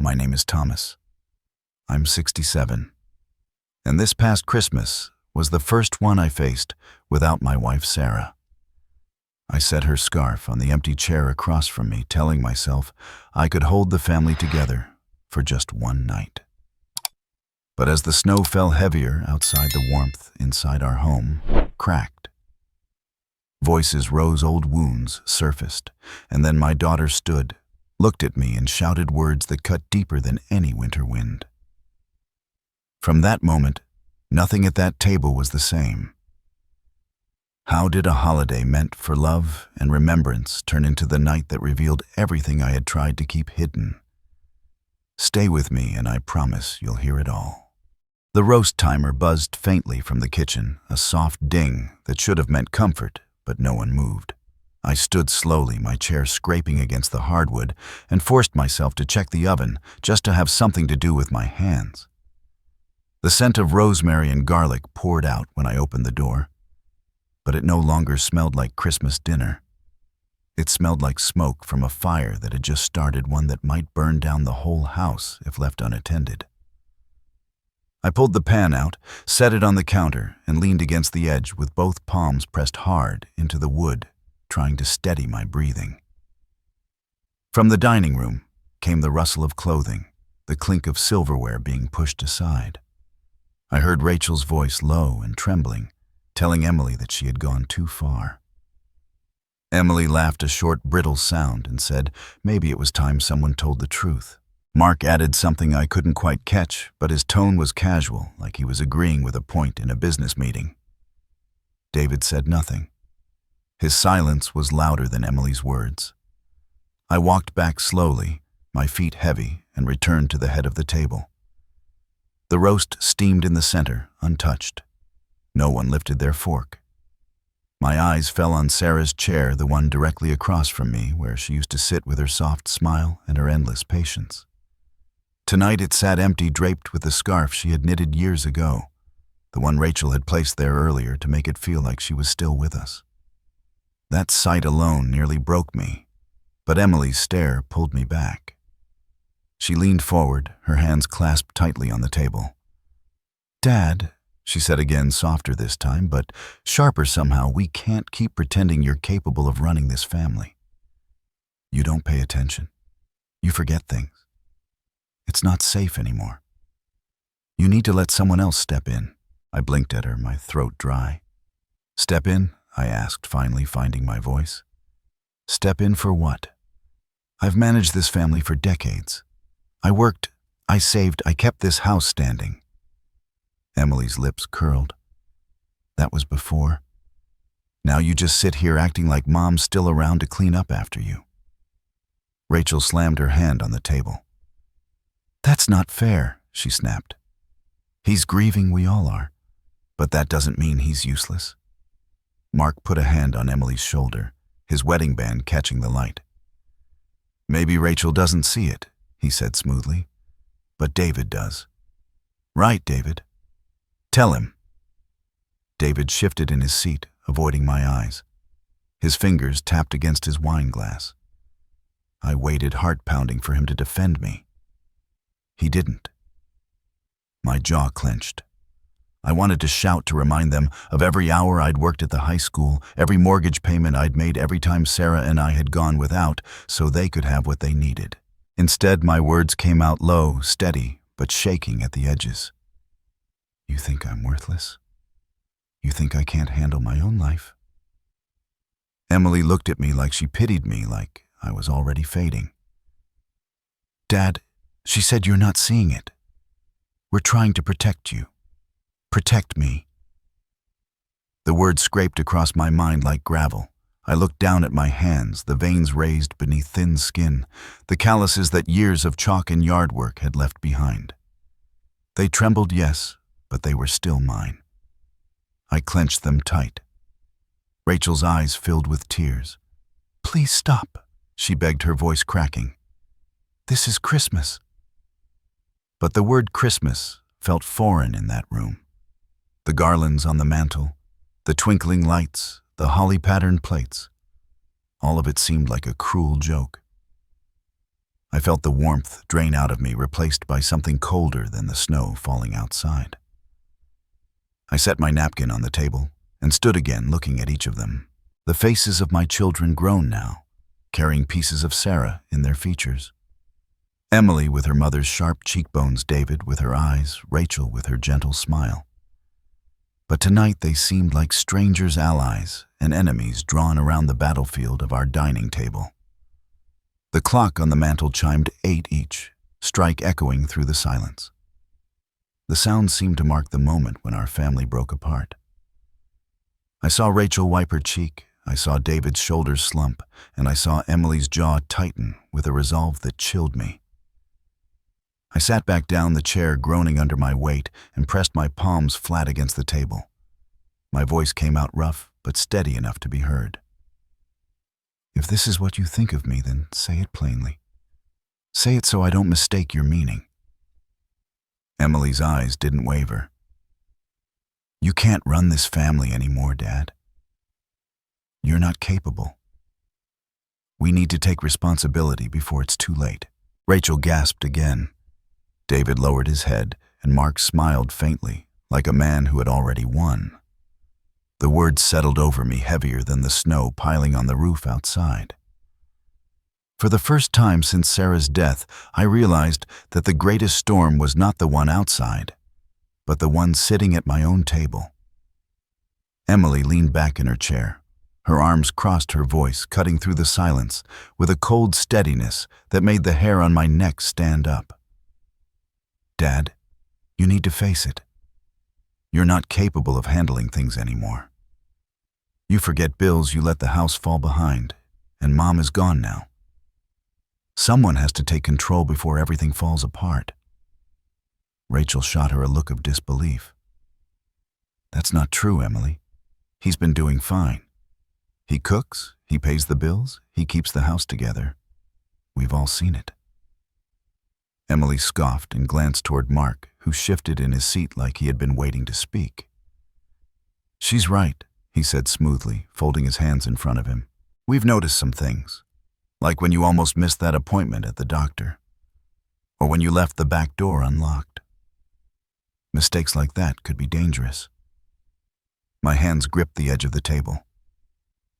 My name is Thomas. I'm 67. And this past Christmas was the first one I faced without my wife, Sarah. I set her scarf on the empty chair across from me, telling myself I could hold the family together for just one night. But as the snow fell heavier outside, the warmth inside our home cracked. Voices rose, old wounds surfaced, and then my daughter stood, looked at me, and shouted words that cut deeper than any winter wind. From that moment, nothing at that table was the same. How did a holiday meant for love and remembrance turn into the night that revealed everything I had tried to keep hidden? Stay with me, and I promise you'll hear it all. The roast timer buzzed faintly from the kitchen, a soft ding that should have meant comfort, but no one moved. I stood slowly, my chair scraping against the hardwood, and forced myself to check the oven just to have something to do with my hands. The scent of rosemary and garlic poured out when I opened the door, but it no longer smelled like Christmas dinner. It smelled like smoke from a fire that had just started, one that might burn down the whole house if left unattended. I pulled the pan out, set it on the counter, and leaned against the edge with both palms pressed hard into the wood, trying to steady my breathing. From the dining room came the rustle of clothing, the clink of silverware being pushed aside. I heard Rachel's voice, low and trembling, telling Emily that she had gone too far. Emily laughed a short, brittle sound and said maybe it was time someone told the truth. Mark added something I couldn't quite catch, but his tone was casual, like he was agreeing with a point in a business meeting. David said nothing. His silence was louder than Emily's words. I walked back slowly, my feet heavy, and returned to the head of the table. The roast steamed in the center, untouched. No one lifted their fork. My eyes fell on Sarah's chair, the one directly across from me, where she used to sit with her soft smile and her endless patience. Tonight it sat empty, draped with the scarf she had knitted years ago, the one Rachel had placed there earlier to make it feel like she was still with us. That sight alone nearly broke me, but Emily's stare pulled me back. She leaned forward, her hands clasped tightly on the table. "Dad," she said again, softer this time, but sharper somehow, "we can't keep pretending you're capable of running this family. You don't pay attention. You forget things. It's not safe anymore. You need to let someone else step in." I blinked at her, my throat dry. "Step in?" I asked, finally finding my voice. "Step in for what? I've managed this family for decades. I worked, I saved, I kept this house standing." Emily's lips curled. "That was before. Now you just sit here acting like Mom's still around to clean up after you." Rachel slammed her hand on the table. "That's not fair," she snapped. "He's grieving, we all are, but that doesn't mean he's useless." Mark put a hand on Emily's shoulder, his wedding band catching the light. "Maybe Rachel doesn't see it," he said smoothly, "but David does. Right, David? Tell him." David shifted in his seat, avoiding my eyes. His fingers tapped against his wine glass. I waited, heart pounding, for him to defend me. He didn't. My jaw clenched. I wanted to shout to remind them of every hour I'd worked at the high school, every mortgage payment I'd made, every time Sarah and I had gone without, so they could have what they needed. Instead, my words came out low, steady, but shaking at the edges. "You think I'm worthless? You think I can't handle my own life?" Emily looked at me like she pitied me, like I was already fading. "Dad," she said, "you're not seeing it. We're trying to protect you. Protect me." The words scraped across my mind like gravel. I looked down at my hands, the veins raised beneath thin skin, the calluses that years of chalk and yard work had left behind. They trembled, yes, but they were still mine. I clenched them tight. Rachel's eyes filled with tears. "Please stop," she begged, her voice cracking. "This is Christmas." But the word Christmas felt foreign in that room. The garlands on the mantel, the twinkling lights, the holly-patterned plates. All of it seemed like a cruel joke. I felt the warmth drain out of me, replaced by something colder than the snow falling outside. I set my napkin on the table and stood again, looking at each of them. The faces of my children grown now, carrying pieces of Sarah in their features. Emily with her mother's sharp cheekbones, David with her eyes, Rachel with her gentle smile. But tonight they seemed like strangers, allies, and enemies drawn around the battlefield of our dining table. The clock on the mantel chimed 8 each, strike echoing through the silence. The sound seemed to mark the moment when our family broke apart. I saw Rachel wipe her cheek, I saw David's shoulders slump, and I saw Emily's jaw tighten with a resolve that chilled me. I sat back down the chair, groaning under my weight, and pressed my palms flat against the table. My voice came out rough, but steady enough to be heard. If this is what you think of me, then say it plainly. Say it so I don't mistake your meaning. Emily's eyes didn't waver. You can't run this family anymore, Dad. You're not capable. We need to take responsibility before it's too late. Rachel gasped again. David lowered his head, and Mark smiled faintly, like a man who had already won. The words settled over me heavier than the snow piling on the roof outside. For the first time since Sarah's death, I realized that the greatest storm was not the one outside, but the one sitting at my own table. Emily leaned back in her chair. Her arms crossed, her voice cutting through the silence with a cold steadiness that made the hair on my neck stand up. Dad, you need to face it. You're not capable of handling things anymore. You forget bills, you let the house fall behind, and Mom is gone now. Someone has to take control before everything falls apart. Rachel shot her a look of disbelief. That's not true, Emily. He's been doing fine. He cooks, he pays the bills, he keeps the house together. We've all seen it. Emily scoffed and glanced toward Mark, who shifted in his seat like he had been waiting to speak. She's right, he said smoothly, folding his hands in front of him. We've noticed some things, like when you almost missed that appointment at the doctor, or when you left the back door unlocked. Mistakes like that could be dangerous. My hands gripped the edge of the table.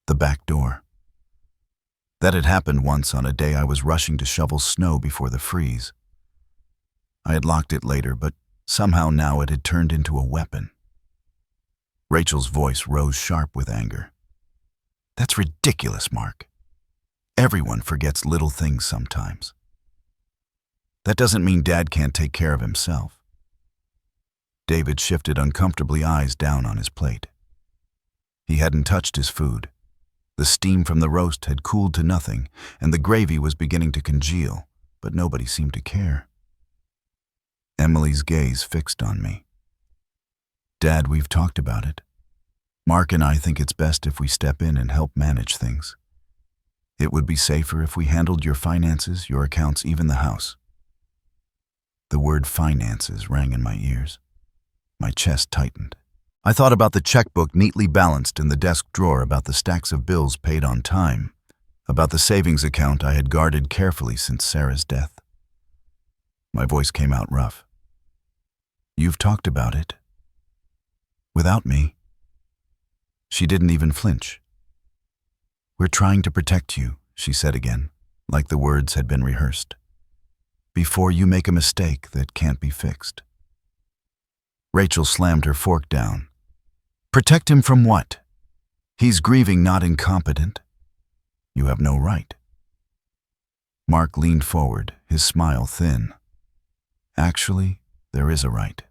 The back door. That had happened once on a day I was rushing to shovel snow before the freeze. I had locked it later, but somehow now it had turned into a weapon. Rachel's voice rose sharp with anger. That's ridiculous, Mark. Everyone forgets little things sometimes. That doesn't mean Dad can't take care of himself. David shifted uncomfortably, eyes down on his plate. He hadn't touched his food. The steam from the roast had cooled to nothing, and the gravy was beginning to congeal, but nobody seemed to care. Emily's gaze fixed on me. Dad, we've talked about it. Mark and I think it's best if we step in and help manage things. It would be safer if we handled your finances, your accounts, even the house. The word finances rang in my ears. My chest tightened. I thought about the checkbook neatly balanced in the desk drawer, about the stacks of bills paid on time, about the savings account I had guarded carefully since Sarah's death. My voice came out rough. You've talked about it. Without me. She didn't even flinch. We're trying to protect you, she said again, like the words had been rehearsed. Before you make a mistake that can't be fixed. Rachel slammed her fork down. Protect him from what? He's grieving, not incompetent. You have no right. Mark leaned forward, his smile thin. Actually, there is a right.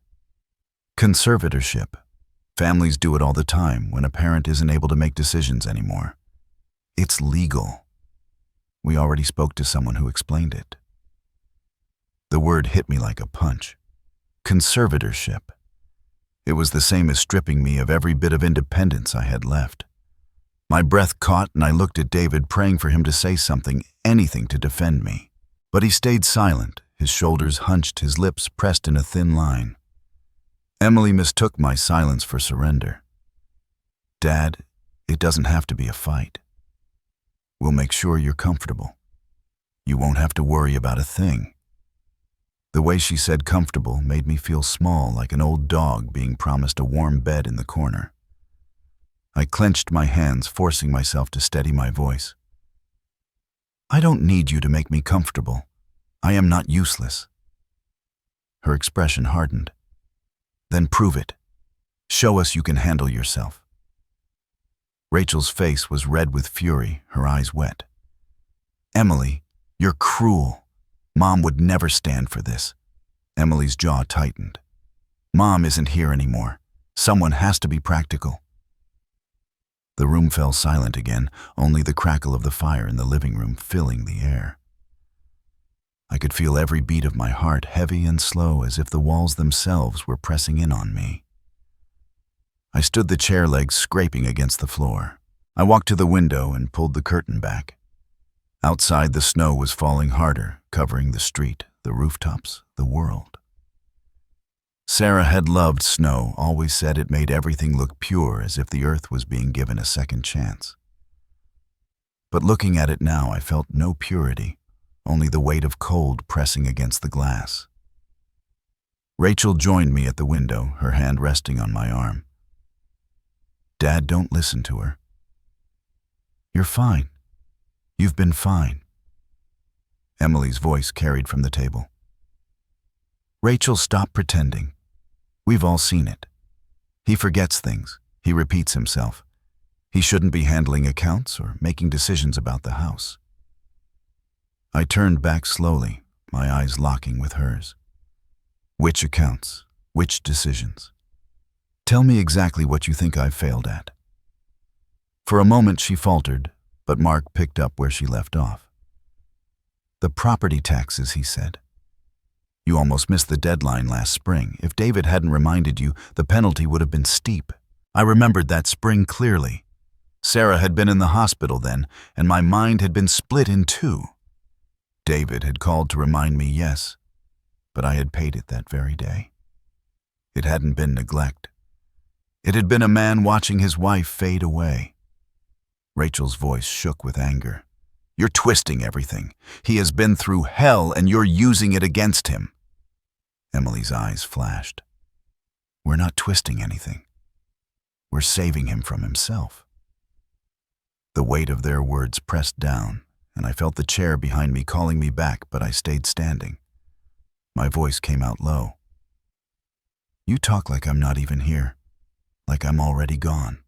Conservatorship. Families do it all the time when a parent isn't able to make decisions anymore. It's legal. We already spoke to someone who explained it. The word hit me like a punch. Conservatorship. It was the same as stripping me of every bit of independence I had left. My breath caught and I looked at David, praying for him to say something, anything to defend me. But he stayed silent, his shoulders hunched, his lips pressed in a thin line. Emily mistook my silence for surrender. Dad, it doesn't have to be a fight. We'll make sure you're comfortable. You won't have to worry about a thing. The way she said comfortable made me feel small, like an old dog being promised a warm bed in the corner. I clenched my hands, forcing myself to steady my voice. I don't need you to make me comfortable. I am not useless. Her expression hardened. Then prove it. Show us you can handle yourself. Rachel's face was red with fury, her eyes wet. Emily, you're cruel. Mom would never stand for this. Emily's jaw tightened. Mom isn't here anymore. Someone has to be practical. The room fell silent again, only the crackle of the fire in the living room filling the air. I could feel every beat of my heart, heavy and slow, as if the walls themselves were pressing in on me. I stood, the chair legs scraping against the floor. I walked to the window and pulled the curtain back. Outside, the snow was falling harder, covering the street, the rooftops, the world. Sarah had loved snow, always said it made everything look pure, as if the earth was being given a second chance. But looking at it now, I felt no purity, only the weight of cold pressing against the glass. Rachel joined me at the window, her hand resting on my arm. Dad, don't listen to her. You're fine. You've been fine. Emily's voice carried from the table. Rachel, stop pretending. We've all seen it. He forgets things. He repeats himself. He shouldn't be handling accounts or making decisions about the house. I turned back slowly, my eyes locking with hers. Which accounts? Which decisions? Tell me exactly what you think I've failed at. For a moment she faltered, but Mark picked up where she left off. The property taxes, he said. You almost missed the deadline last spring. If David hadn't reminded you, the penalty would have been steep. I remembered that spring clearly. Sarah had been in the hospital then, and my mind had been split in two. David had called to remind me, yes, but I had paid it that very day. It hadn't been neglect. It had been a man watching his wife fade away. Rachel's voice shook with anger. You're twisting everything. He has been through hell and you're using it against him. Emily's eyes flashed. We're not twisting anything. We're saving him from himself. The weight of their words pressed down, and I felt the chair behind me calling me back, but I stayed standing. My voice came out low. You talk like I'm not even here, like I'm already gone.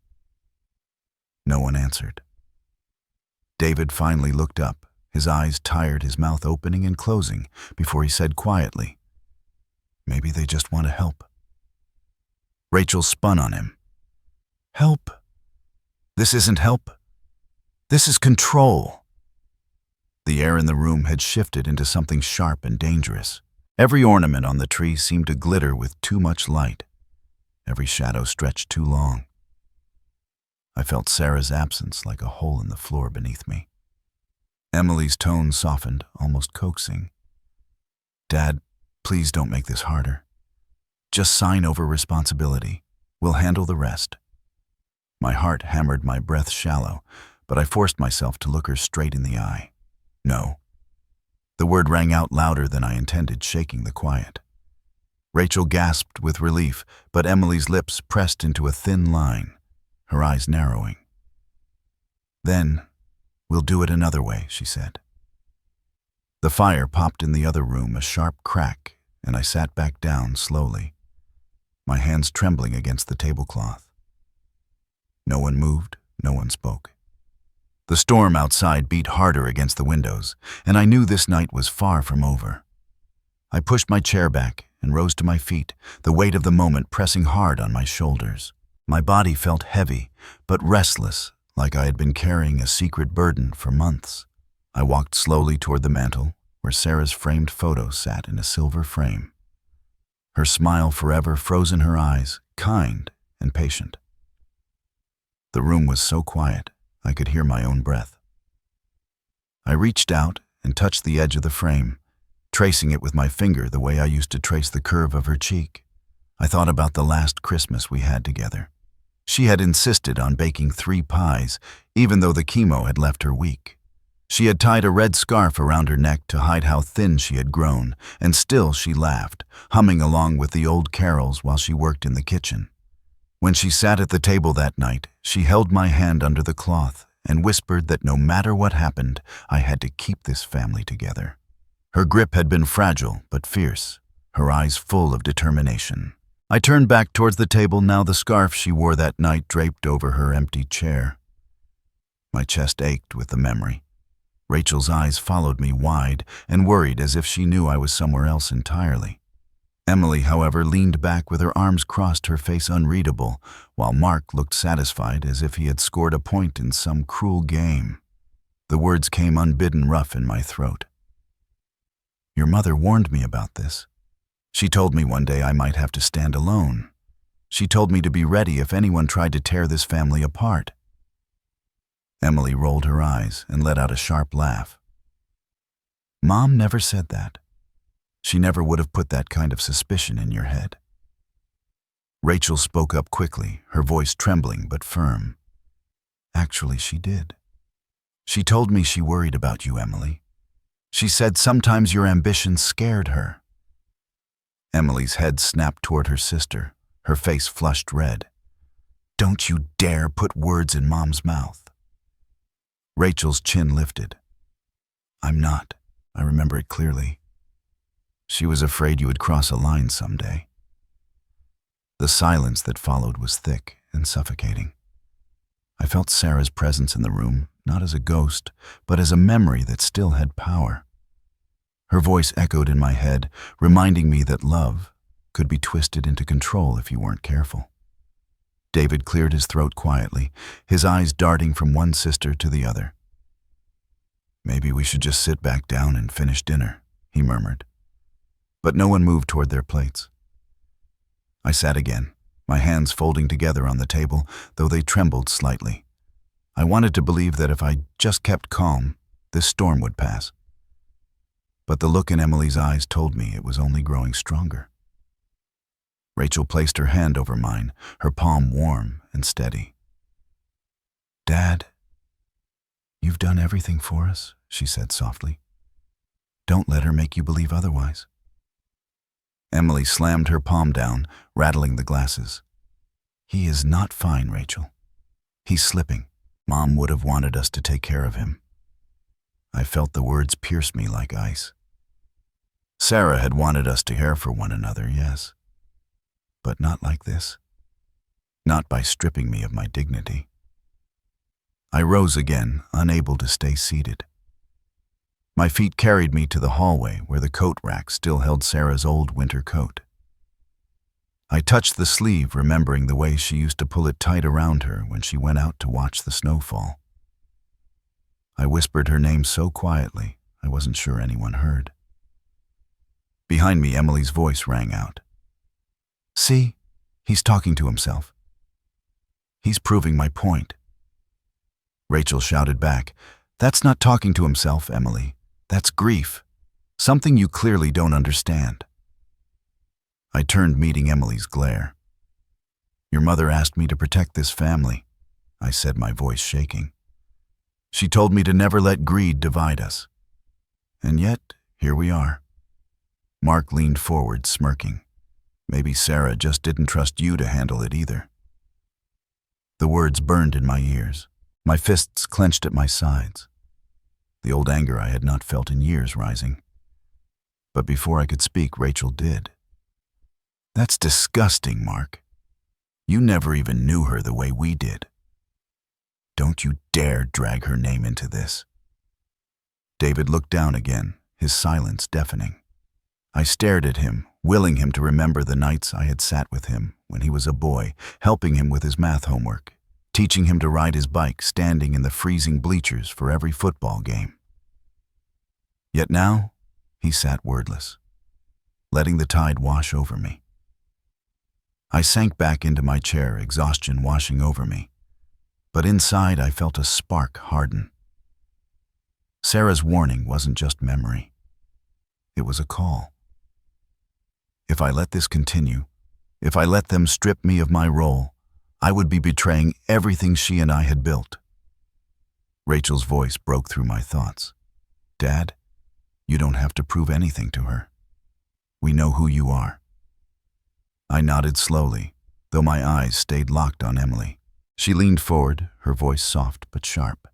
No one answered. David finally looked up, his eyes tired, his mouth opening and closing, before he said quietly, maybe they just want to help. Rachel spun on him. Help? This isn't help. This is control. The air in the room had shifted into something sharp and dangerous. Every ornament on the tree seemed to glitter with too much light. Every shadow stretched too long. I felt Sarah's absence like a hole in the floor beneath me. Emily's tone softened, almost coaxing. Dad, please don't make this harder. Just sign over responsibility. We'll handle the rest. My heart hammered, my breath shallow, but I forced myself to look her straight in the eye. No. The word rang out louder than I intended, shaking the quiet. Rachel gasped with relief, but Emily's lips pressed into a thin line, her eyes narrowing. Then, we'll do it another way, she said. The fire popped in the other room, a sharp crack, and I sat back down slowly, my hands trembling against the tablecloth. No one moved, no one spoke. The storm outside beat harder against the windows, and I knew this night was far from over. I pushed my chair back and rose to my feet, the weight of the moment pressing hard on my shoulders. My body felt heavy, but restless, like I had been carrying a secret burden for months. I walked slowly toward the mantel, where Sarah's framed photo sat in a silver frame. Her smile forever froze in her eyes, kind and patient. The room was so quiet, I could hear my own breath. I reached out and touched the edge of the frame, tracing it with my finger the way I used to trace the curve of her cheek. I thought about the last Christmas we had together. She had insisted on baking 3 pies, even though the chemo had left her weak. She had tied a red scarf around her neck to hide how thin she had grown, and still she laughed, humming along with the old carols while she worked in the kitchen. When she sat at the table that night, she held my hand under the cloth and whispered that no matter what happened, I had to keep this family together. Her grip had been fragile but fierce, her eyes full of determination. I turned back towards the table, now the scarf she wore that night draped over her empty chair. My chest ached with the memory. Rachel's eyes followed me wide and worried, as if she knew I was somewhere else entirely. Emily, however, leaned back with her arms crossed, her face unreadable, while Mark looked satisfied, as if he had scored a point in some cruel game. The words came unbidden, rough in my throat. "Your mother warned me about this. She told me one day I might have to stand alone. She told me to be ready if anyone tried to tear this family apart." Emily rolled her eyes and let out a sharp laugh. "Mom never said that. She never would have put that kind of suspicion in your head." Rachel spoke up quickly, her voice trembling but firm. "Actually, she did. She told me she worried about you, Emily. She said sometimes your ambition scared her." Emily's head snapped toward her sister, her face flushed red. "Don't you dare put words in Mom's mouth." Rachel's chin lifted. "I'm not. I remember it clearly. She was afraid you would cross a line someday." The silence that followed was thick and suffocating. I felt Sarah's presence in the room, not as a ghost, but as a memory that still had power. Her voice echoed in my head, reminding me that love could be twisted into control if you weren't careful. David cleared his throat quietly, his eyes darting from one sister to the other. "Maybe we should just sit back down and finish dinner," he murmured. But no one moved toward their plates. I sat again, my hands folding together on the table, though they trembled slightly. I wanted to believe that if I just kept calm, this storm would pass. But the look in Emily's eyes told me it was only growing stronger. Rachel placed her hand over mine, her palm warm and steady. "Dad, you've done everything for us," she said softly. "Don't let her make you believe otherwise." Emily slammed her palm down, rattling the glasses. "He is not fine, Rachel. He's slipping. Mom would have wanted us to take care of him." I felt the words pierce me like ice. Sarah had wanted us to care for one another, yes. But not like this. Not by stripping me of my dignity. I rose again, unable to stay seated. My feet carried me to the hallway where the coat rack still held Sarah's old winter coat. I touched the sleeve, remembering the way she used to pull it tight around her when she went out to watch the snowfall. I whispered her name so quietly, I wasn't sure anyone heard. Behind me, Emily's voice rang out. "See, he's talking to himself. He's proving my point." Rachel shouted back, "That's not talking to himself, Emily. That's grief. Something you clearly don't understand." I turned, meeting Emily's glare. "Your mother asked me to protect this family," I said, my voice shaking. "She told me to never let greed divide us. And yet, here we are." Mark leaned forward, smirking. "Maybe Sarah just didn't trust you to handle it either." The words burned in my ears. My fists clenched at my sides. The old anger I had not felt in years rising. But before I could speak, Rachel did. "That's disgusting, Mark. You never even knew her the way we did. Don't you dare drag her name into this." David looked down again, his silence deafening. I stared at him, willing him to remember the nights I had sat with him when he was a boy, helping him with his math homework, teaching him to ride his bike, standing in the freezing bleachers for every football game. Yet now, he sat wordless, letting the tide wash over me. I sank back into my chair, exhaustion washing over me, but inside I felt a spark harden. Sarah's warning wasn't just memory. It was a call. If I let this continue, if I let them strip me of my role, I would be betraying everything she and I had built. Rachel's voice broke through my thoughts. Dad, you don't have to prove anything to her. We know who you are. I nodded slowly, though my eyes stayed locked on Emily. She leaned forward, her voice soft but sharp.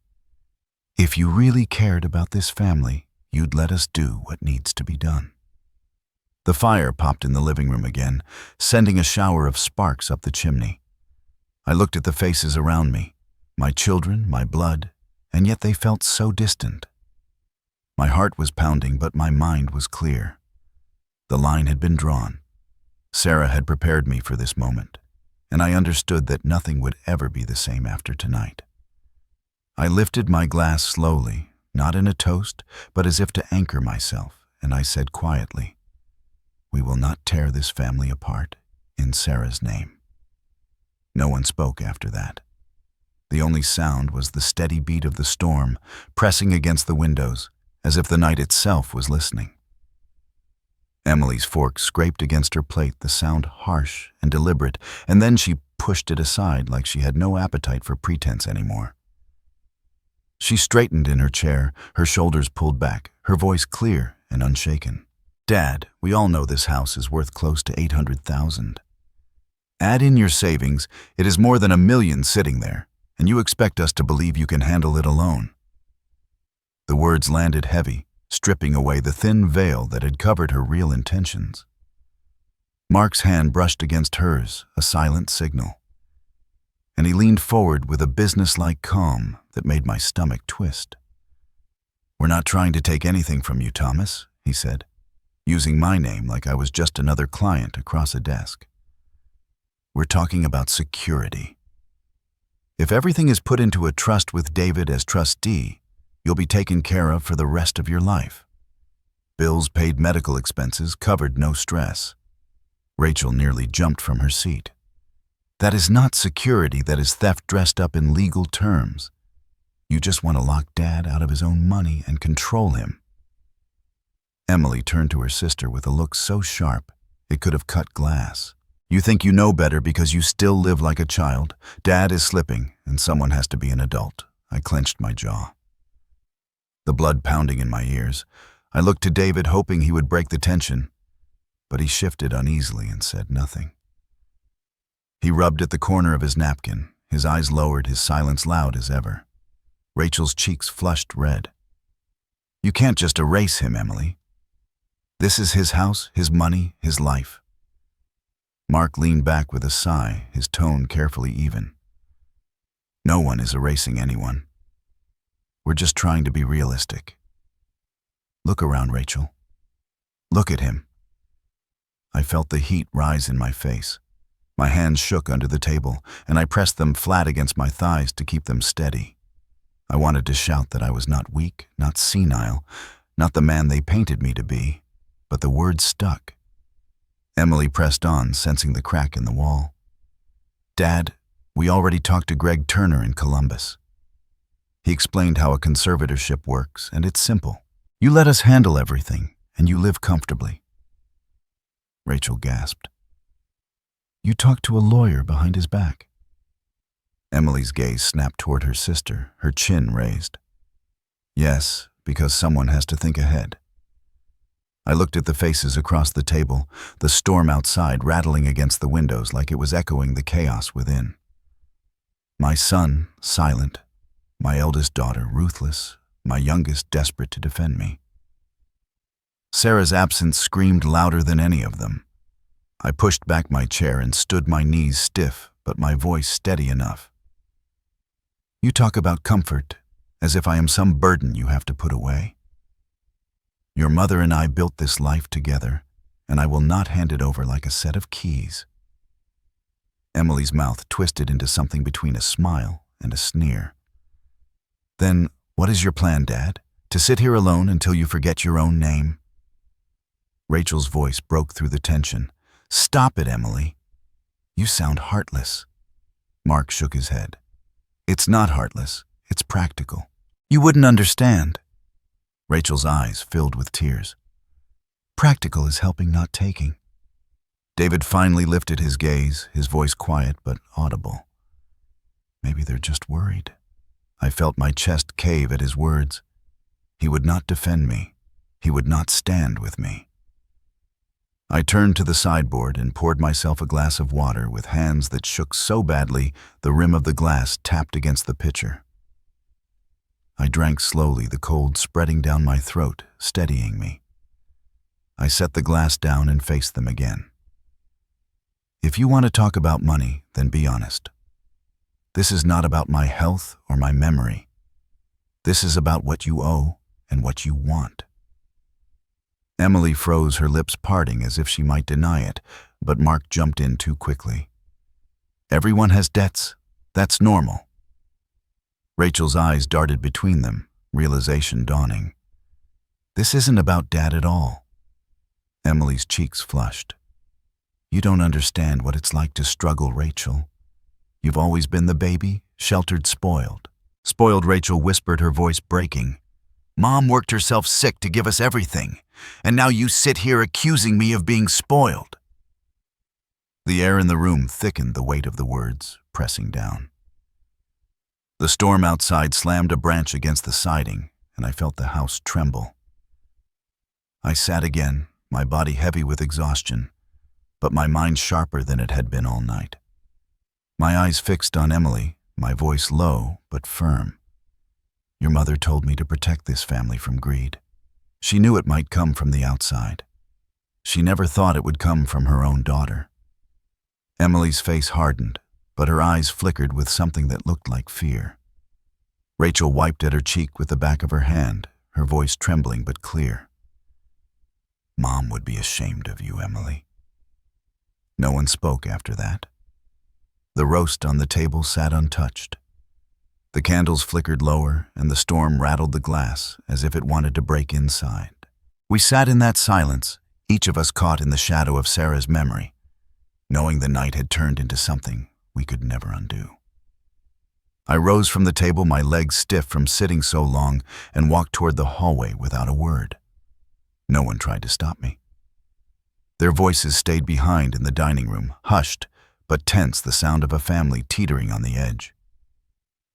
If you really cared about this family, you'd let us do what needs to be done. The fire popped in the living room again, sending a shower of sparks up the chimney. I looked at the faces around me, my children, my blood, and yet they felt so distant. My heart was pounding, but my mind was clear. The line had been drawn. Sarah had prepared me for this moment, and I understood that nothing would ever be the same after tonight. I lifted my glass slowly, not in a toast, but as if to anchor myself, and I said quietly, "We will not tear this family apart, in Sarah's name." No one spoke after that. The only sound was the steady beat of the storm pressing against the windows, as if the night itself was listening. Emily's fork scraped against her plate, the sound harsh and deliberate, and then she pushed it aside like she had no appetite for pretense anymore. She straightened in her chair, her shoulders pulled back, her voice clear and unshaken. "Dad, we all know this house is worth close to $800,000. Add in your savings, it is more than $1 million sitting there, and you expect us to believe you can handle it alone." The words landed heavy, stripping away the thin veil that had covered her real intentions. Mark's hand brushed against hers, a silent signal, and he leaned forward with a businesslike calm that made my stomach twist. "We're not trying to take anything from you, Thomas," he said, using my name like I was just another client across a desk. "We're talking about security. If everything is put into a trust with David as trustee, you'll be taken care of for the rest of your life. Bills paid, medical expenses covered, no stress." Rachel nearly jumped from her seat. "That is not security, that is theft dressed up in legal terms. You just want to lock Dad out of his own money and control him." Emily turned to her sister with a look so sharp it could have cut glass. "You think you know better because you still live like a child. Dad is slipping, and someone has to be an adult." I clenched my jaw, the blood pounding in my ears. I looked to David, hoping he would break the tension, but he shifted uneasily and said nothing. He rubbed at the corner of his napkin, his eyes lowered, his silence loud as ever. Rachel's cheeks flushed red. "You can't just erase him, Emily. This is his house, his money, his life." Mark leaned back with a sigh, his tone carefully even. "No one is erasing anyone. We're just trying to be realistic. Look around, Rachel. Look at him." I felt the heat rise in my face. My hands shook under the table, and I pressed them flat against my thighs to keep them steady. I wanted to shout that I was not weak, not senile, not the man they painted me to be, but the words stuck. Emily pressed on, sensing the crack in the wall. "Dad, we already talked to Greg Turner in Columbus. He explained how a conservatorship works, and it's simple. You let us handle everything, and you live comfortably." Rachel gasped. "You talked to a lawyer behind his back?" Emily's gaze snapped toward her sister, her chin raised. "Yes, because someone has to think ahead." I looked at the faces across the table, the storm outside rattling against the windows like it was echoing the chaos within. My son, silent. My eldest daughter, ruthless. My youngest, desperate to defend me. Sarah's absence screamed louder than any of them. I pushed back my chair and stood, my knees stiff, but my voice steady enough. "You talk about comfort, as if I am some burden you have to put away. Your mother and I built this life together, and I will not hand it over like a set of keys." Emily's mouth twisted into something between a smile and a sneer. "Then what is your plan, Dad? To sit here alone until you forget your own name?" Rachel's voice broke through the tension. "Stop it, Emily. You sound heartless." Mark shook his head. "It's not heartless. It's practical. You wouldn't understand." Rachel's eyes filled with tears. "Practical is helping, not taking." David finally lifted his gaze, his voice quiet but audible. "Maybe they're just worried." I felt my chest cave at his words. He would not defend me. He would not stand with me. I turned to the sideboard and poured myself a glass of water with hands that shook so badly the rim of the glass tapped against the pitcher. I drank slowly, the cold spreading down my throat, steadying me. I set the glass down and faced them again. If you want to talk about money, then be honest. This is not about my health or my memory. This is about what you owe and what you want. Emily froze, her lips parting as if she might deny it, but Mark jumped in too quickly. Everyone has debts. That's normal. Rachel's eyes darted between them, realization dawning. This isn't about Dad at all. Emily's cheeks flushed. You don't understand what it's like to struggle, Rachel. You've always been the baby, sheltered, spoiled. Spoiled, Rachel whispered, her voice breaking. Mom worked herself sick to give us everything, and now you sit here accusing me of being spoiled. The air in the room thickened, the weight of the words pressing down. The storm outside slammed a branch against the siding, and I felt the house tremble. I sat again, my body heavy with exhaustion, but my mind sharper than it had been all night. My eyes fixed on Emily, my voice low but firm. Your mother told me to protect this family from greed. She knew it might come from the outside. She never thought it would come from her own daughter. Emily's face hardened, but her eyes flickered with something that looked like fear. Rachel wiped at her cheek with the back of her hand, her voice trembling but clear. Mom would be ashamed of you, Emily. No one spoke after that. The roast on the table sat untouched. The candles flickered lower, and the storm rattled the glass as if it wanted to break inside. We sat in that silence, each of us caught in the shadow of Sarah's memory, knowing the night had turned into something we could never undo. I rose from the table, my legs stiff from sitting so long, and walked toward the hallway without a word. No one tried to stop me. Their voices stayed behind in the dining room, hushed but tense, the sound of a family teetering on the edge.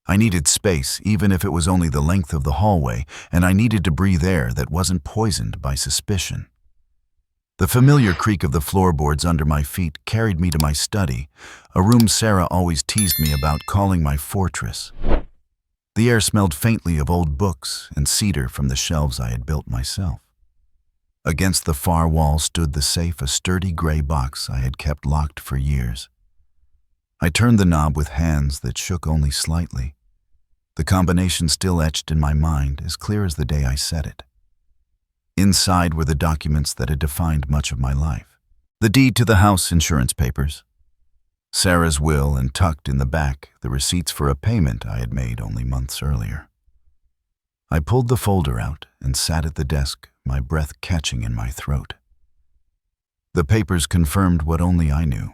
I needed space, even if it was only the length of the hallway, and I needed to breathe air that wasn't poisoned by suspicion. The familiar creak of the floorboards under my feet carried me to my study, a room Sarah always teased me about, calling my fortress. The air smelled faintly of old books and cedar from the shelves I had built myself. Against the far wall stood the safe, a sturdy gray box I had kept locked for years. I turned the knob with hands that shook only slightly, the combination still etched in my mind, as clear as the day I set it. Inside were the documents that had defined much of my life. The deed to the house insurance papers, Sarah's will, and tucked in the back, the receipts for a payment I had made only months earlier. I pulled the folder out and sat at the desk, my breath catching in my throat. The papers confirmed what only I knew.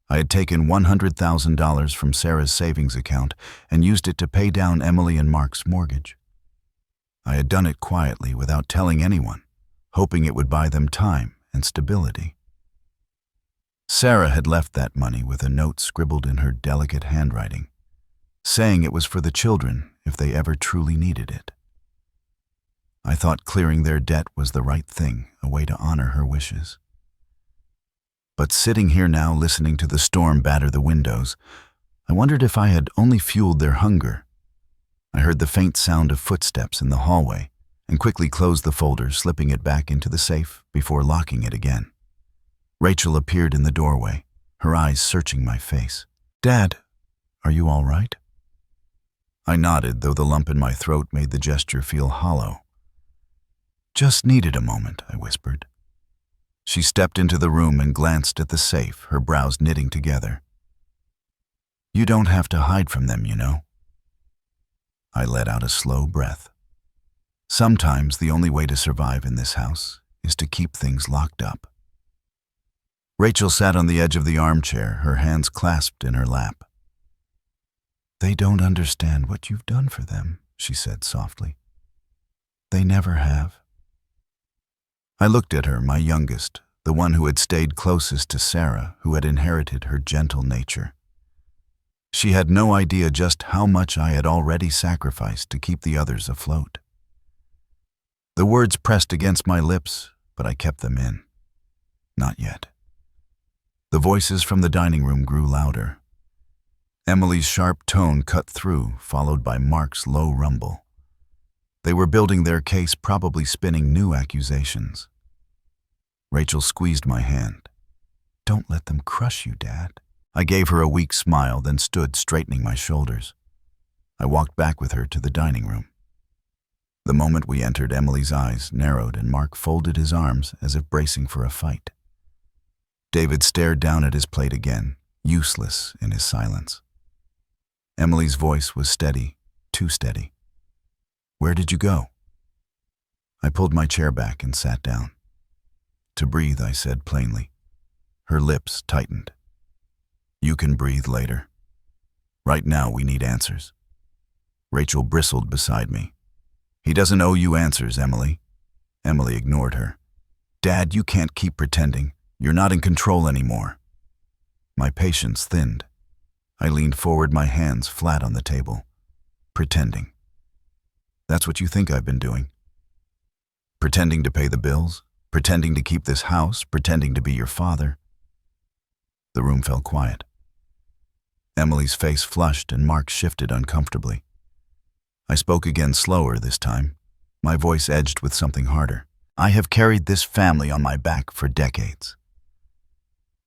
I had taken $100,000 from Sarah's savings account and used it to pay down Emily and Mark's mortgage. I had done it quietly, without telling anyone, hoping it would buy them time and stability. Sarah had left that money with a note scribbled in her delicate handwriting, saying it was for the children if they ever truly needed it. I thought clearing their debt was the right thing, a way to honor her wishes. But sitting here now, listening to the storm batter the windows, I wondered if I had only fueled their hunger. I heard the faint sound of footsteps in the hallway and quickly closed the folder, slipping it back into the safe before locking it again. Rachel appeared in the doorway, her eyes searching my face. Dad, are you all right? I nodded, though the lump in my throat made the gesture feel hollow. Just needed a moment, I whispered. She stepped into the room and glanced at the safe, her brows knitting together. You don't have to hide from them, you know. I let out a slow breath. Sometimes the only way to survive in this house is to keep things locked up. Rachel sat on the edge of the armchair, her hands clasped in her lap. They don't understand what you've done for them, she said softly. They never have. I looked at her, my youngest, the one who had stayed closest to Sarah, who had inherited her gentle nature. She had no idea just how much I had already sacrificed to keep the others afloat. The words pressed against my lips, but I kept them in. Not yet. The voices from the dining room grew louder. Emily's sharp tone cut through, followed by Mark's low rumble. They were building their case, probably spinning new accusations. Rachel squeezed my hand. "Don't let them crush you, Dad." I gave her a weak smile, then stood straightening my shoulders. I walked back with her to the dining room. The moment we entered, Emily's eyes narrowed and Mark folded his arms as if bracing for a fight. David stared down at his plate again, useless in his silence. Emily's voice was steady, too steady. "Where did you go?" I pulled my chair back and sat down. "To breathe," I said plainly. Her lips tightened. "You can breathe later. Right now we need answers." Rachel bristled beside me. "He doesn't owe you answers, Emily." Emily ignored her. "Dad, you can't keep pretending. You're not in control anymore." My patience thinned. I leaned forward, my hands flat on the table. "Pretending. That's what you think I've been doing? Pretending to pay the bills? Pretending to keep this house? Pretending to be your father?" The room fell quiet. Emily's face flushed and Mark shifted uncomfortably. I spoke again, slower this time, my voice edged with something harder. "I have carried this family on my back for decades.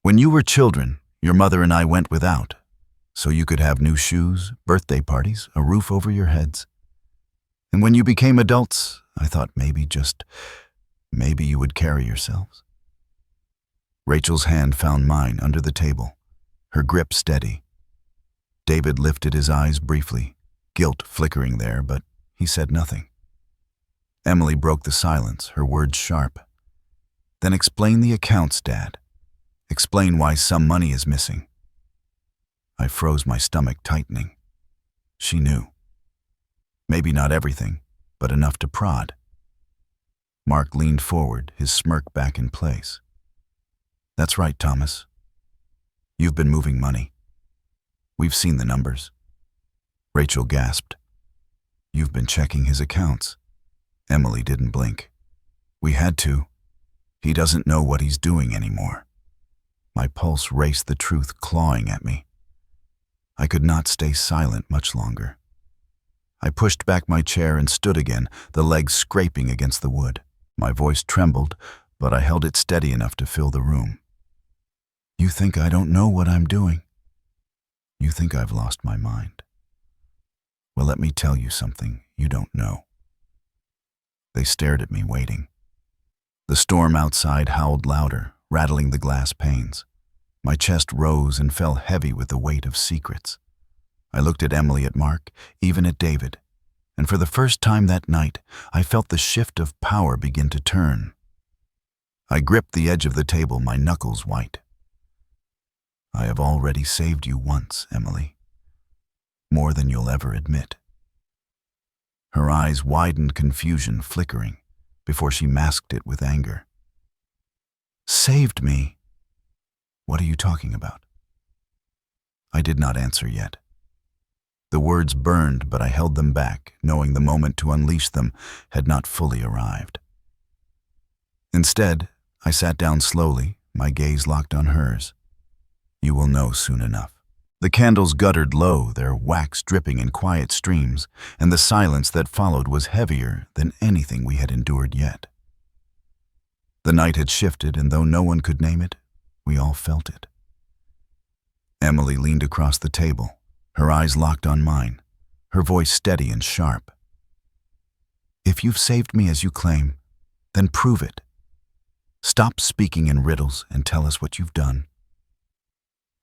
When you were children, your mother and I went without, so you could have new shoes, birthday parties, a roof over your heads. And when you became adults, I thought maybe, just maybe, you would carry yourselves." Rachel's hand found mine under the table, her grip steady. David lifted his eyes briefly, guilt flickering there, but he said nothing. Emily broke the silence, her words sharp. "Then explain the accounts, Dad. Explain why some money is missing." I froze, my stomach tightening. She knew. Maybe not everything, but enough to prod. Mark leaned forward, his smirk back in place. "That's right, Thomas. You've been moving money. We've seen the numbers." Rachel gasped. "You've been checking his accounts." Emily didn't blink. "We had to. He doesn't know what he's doing anymore." My pulse raced, the truth clawing at me. I could not stay silent much longer. I pushed back my chair and stood again, the legs scraping against the wood. My voice trembled, but I held it steady enough to fill the room. "You think I don't know what I'm doing? You think I've lost my mind? Well, let me tell you something you don't know." They stared at me, waiting. The storm outside howled louder, rattling the glass panes. My chest rose and fell heavy with the weight of secrets. I looked at Emily, at Mark, even at David, and for the first time that night, I felt the shift of power begin to turn. I gripped the edge of the table, my knuckles white. "I have already saved you once, Emily. More than you'll ever admit." Her eyes widened, confusion flickering, before she masked it with anger. "Saved me? What are you talking about?" I did not answer yet. The words burned, but I held them back, knowing the moment to unleash them had not fully arrived. Instead, I sat down slowly, my gaze locked on hers. "You will know soon enough." The candles guttered low, their wax dripping in quiet streams, and the silence that followed was heavier than anything we had endured yet. The night had shifted, and though no one could name it, we all felt it. Emily leaned across the table, her eyes locked on mine, her voice steady and sharp. "If you've saved me as you claim, then prove it. Stop speaking in riddles and tell us what you've done."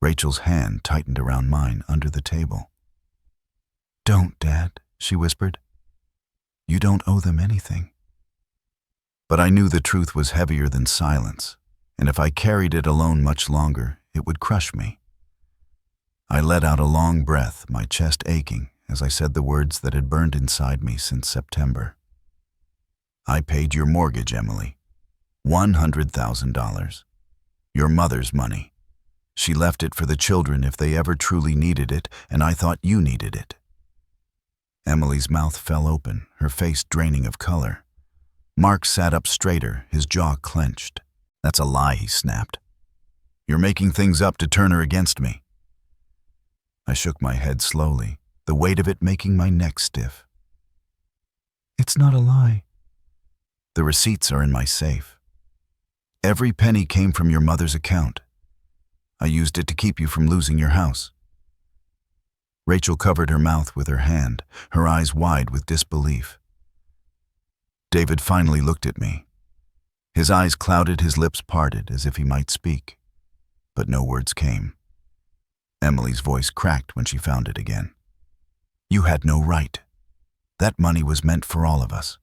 Rachel's hand tightened around mine under the table. "Don't, Dad," she whispered. "You don't owe them anything." But I knew the truth was heavier than silence, and if I carried it alone much longer, it would crush me. I let out a long breath, my chest aching, as I said the words that had burned inside me since September. "I paid your mortgage, Emily. $100,000. Your mother's money. She left it for the children if they ever truly needed it, and I thought you needed it. Emily's mouth fell open, her face draining of color. Mark sat up straighter, his jaw clenched. That's a lie, he snapped. You're making things up to turn her against me. I shook my head slowly, the weight of it making my neck stiff. It's not a lie. The receipts are in my safe. Every penny came from your mother's account. I used it to keep you from losing your house. Rachel covered her mouth with her hand, her eyes wide with disbelief. David finally looked at me. His eyes clouded, his lips parted as if he might speak, but no words came. Emily's voice cracked when she found it again. You had no right. That money was meant for all of us.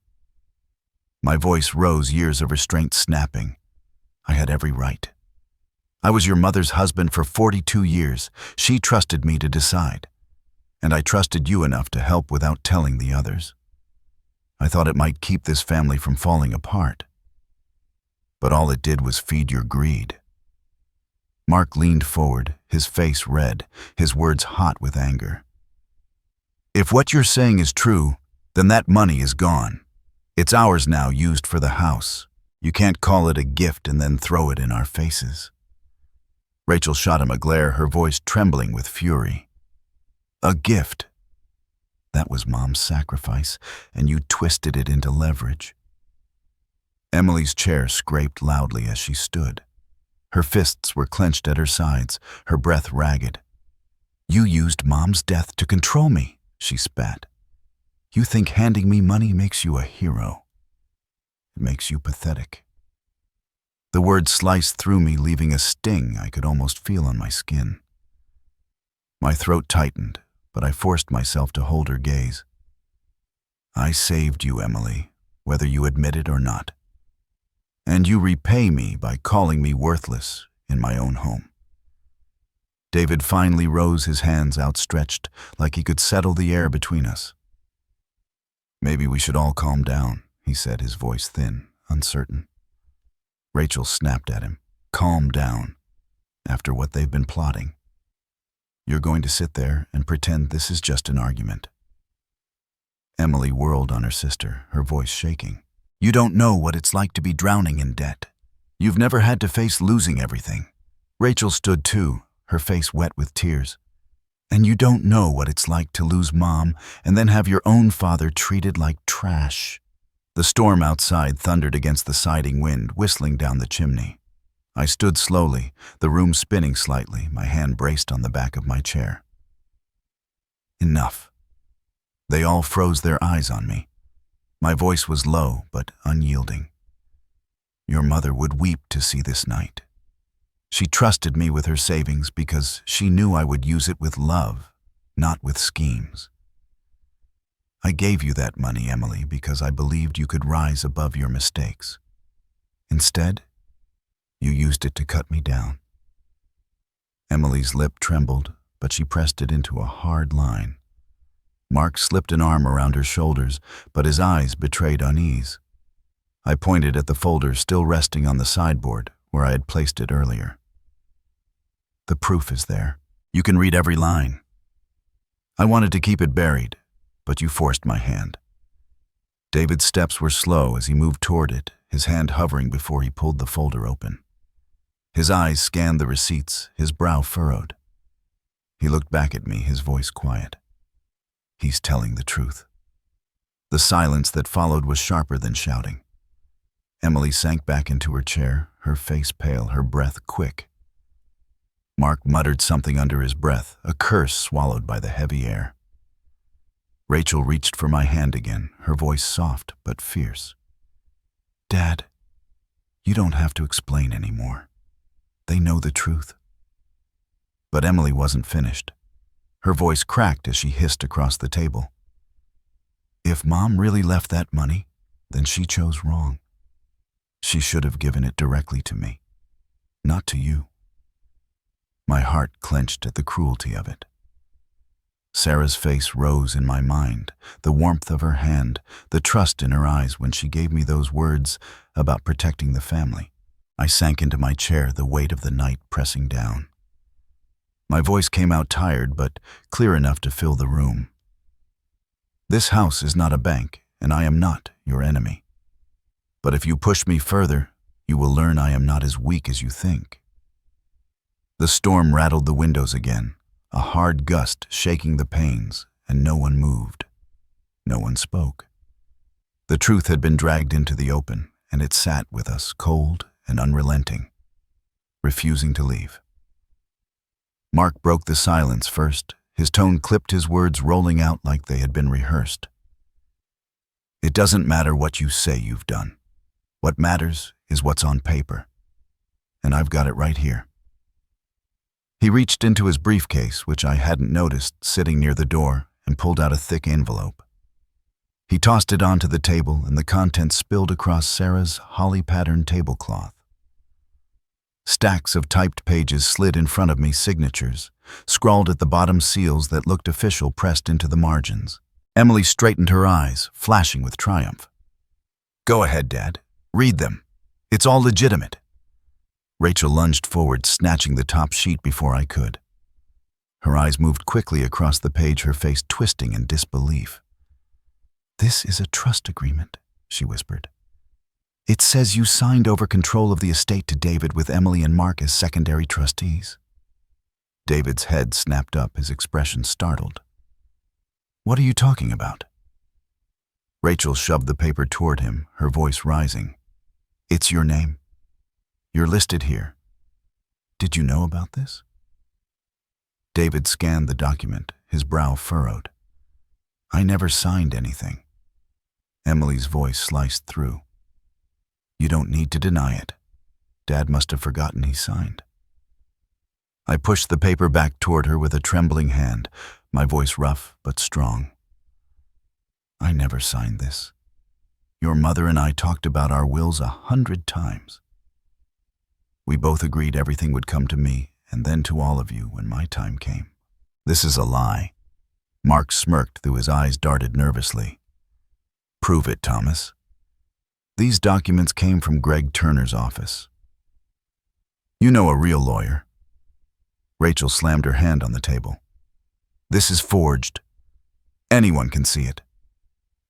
My voice rose, years of restraint snapping. I had every right. I was your mother's husband for 42 years. She trusted me to decide. And I trusted you enough to help without telling the others. I thought it might keep this family from falling apart. But all it did was feed your greed. Mark leaned forward, his face red, his words hot with anger. If what you're saying is true, then that money is gone. It's ours now, used for the house. You can't call it a gift and then throw it in our faces. Rachel shot him a glare, her voice trembling with fury. A gift. That was Mom's sacrifice, and you twisted it into leverage. Emily's chair scraped loudly as she stood. Her fists were clenched at her sides, her breath ragged. You used Mom's death to control me, she spat. You think handing me money makes you a hero. It makes you pathetic. The words sliced through me, leaving a sting I could almost feel on my skin. My throat tightened, but I forced myself to hold her gaze. I saved you, Emily, whether you admit it or not. And you repay me by calling me worthless in my own home. David finally rose, his hands outstretched, like he could settle the air between us. Maybe we should all calm down, he said, his voice thin, uncertain. Rachel snapped at him. Calm down, after what they've been plotting. You're going to sit there and pretend this is just an argument. Emily whirled on her sister, her voice shaking. You don't know what it's like to be drowning in debt. You've never had to face losing everything. Rachel stood too, her face wet with tears. And you don't know what it's like to lose Mom and then have your own father treated like trash. The storm outside thundered against the siding wind, whistling down the chimney. I stood slowly, the room spinning slightly, my hand braced on the back of my chair. Enough. They all froze their eyes on me. My voice was low but unyielding. Your mother would weep to see this night. She trusted me with her savings because she knew I would use it with love, not with schemes. I gave you that money, Emily, because I believed you could rise above your mistakes. Instead, you used it to cut me down. Emily's lip trembled, but she pressed it into a hard line. Mark slipped an arm around her shoulders, but his eyes betrayed unease. I pointed at the folder still resting on the sideboard where I had placed it earlier. The proof is there. You can read every line. I wanted to keep it buried, but you forced my hand. David's steps were slow as he moved toward it, his hand hovering before he pulled the folder open. His eyes scanned the receipts, his brow furrowed. He looked back at me, his voice quiet. He's telling the truth. The silence that followed was sharper than shouting. Emily sank back into her chair, her face pale, her breath quick. Mark muttered something under his breath, a curse swallowed by the heavy air. Rachel reached for my hand again, her voice soft but fierce. Dad, you don't have to explain anymore. They know the truth. But Emily wasn't finished. Her voice cracked as she hissed across the table. If Mom really left that money, then she chose wrong. She should have given it directly to me, not to you. My heart clenched at the cruelty of it. Sarah's face rose in my mind, the warmth of her hand, the trust in her eyes when she gave me those words about protecting the family. I sank into my chair, the weight of the night pressing down. My voice came out tired, but clear enough to fill the room. This house is not a bank, and I am not your enemy. But if you push me further, you will learn I am not as weak as you think. The storm rattled the windows again, a hard gust shaking the panes, and no one moved. No one spoke. The truth had been dragged into the open, and it sat with us, cold and unrelenting, refusing to leave. Mark broke the silence first. His tone clipped, his words rolling out like they had been rehearsed. It doesn't matter what you say you've done. What matters is what's on paper. And I've got it right here. He reached into his briefcase, which I hadn't noticed, sitting near the door, and pulled out a thick envelope. He tossed it onto the table, and the contents spilled across Sarah's holly-patterned tablecloth. Stacks of typed pages slid in front of me, signatures, scrawled at the bottom, seals that looked official pressed into the margins. Emily straightened her eyes, flashing with triumph. "Go ahead, Dad. Read them. It's all legitimate." Rachel lunged forward, snatching the top sheet before I could. Her eyes moved quickly across the page, her face twisting in disbelief. "This is a trust agreement," she whispered. "It says you signed over control of the estate to David with Emily and Mark as secondary trustees." David's head snapped up, his expression startled. "What are you talking about?" Rachel shoved the paper toward him, her voice rising. "It's your name. You're listed here. Did you know about this?" David scanned the document, his brow furrowed. "I never signed anything." Emily's voice sliced through. "You don't need to deny it. Dad must have forgotten he signed." I pushed the paper back toward her with a trembling hand, my voice rough but strong. "I never signed this. Your mother and I talked about our wills 100 times. We both agreed everything would come to me and then to all of you when my time came." "This is a lie." Mark smirked, though his eyes darted nervously. "Prove it, Thomas." "These documents came from Greg Turner's office. You know a real lawyer." Rachel slammed her hand on the table. "This is forged. Anyone can see it.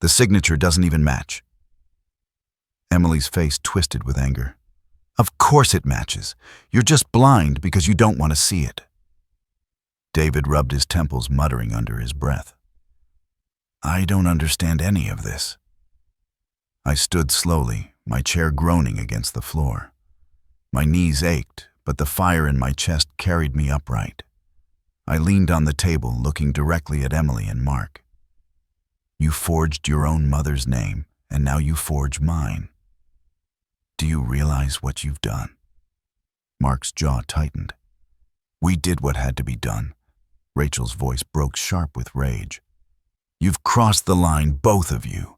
The signature doesn't even match." Emily's face twisted with anger. "Of course it matches. You're just blind because you don't want to see it." David rubbed his temples, muttering under his breath. "I don't understand any of this." I stood slowly, my chair groaning against the floor. My knees ached, but the fire in my chest carried me upright. I leaned on the table, looking directly at Emily and Mark. "You forged your own mother's name, and now you forge mine. Do you realize what you've done?" Mark's jaw tightened. "We did what had to be done." Rachel's voice broke sharp with rage. "You've crossed the line, both of you.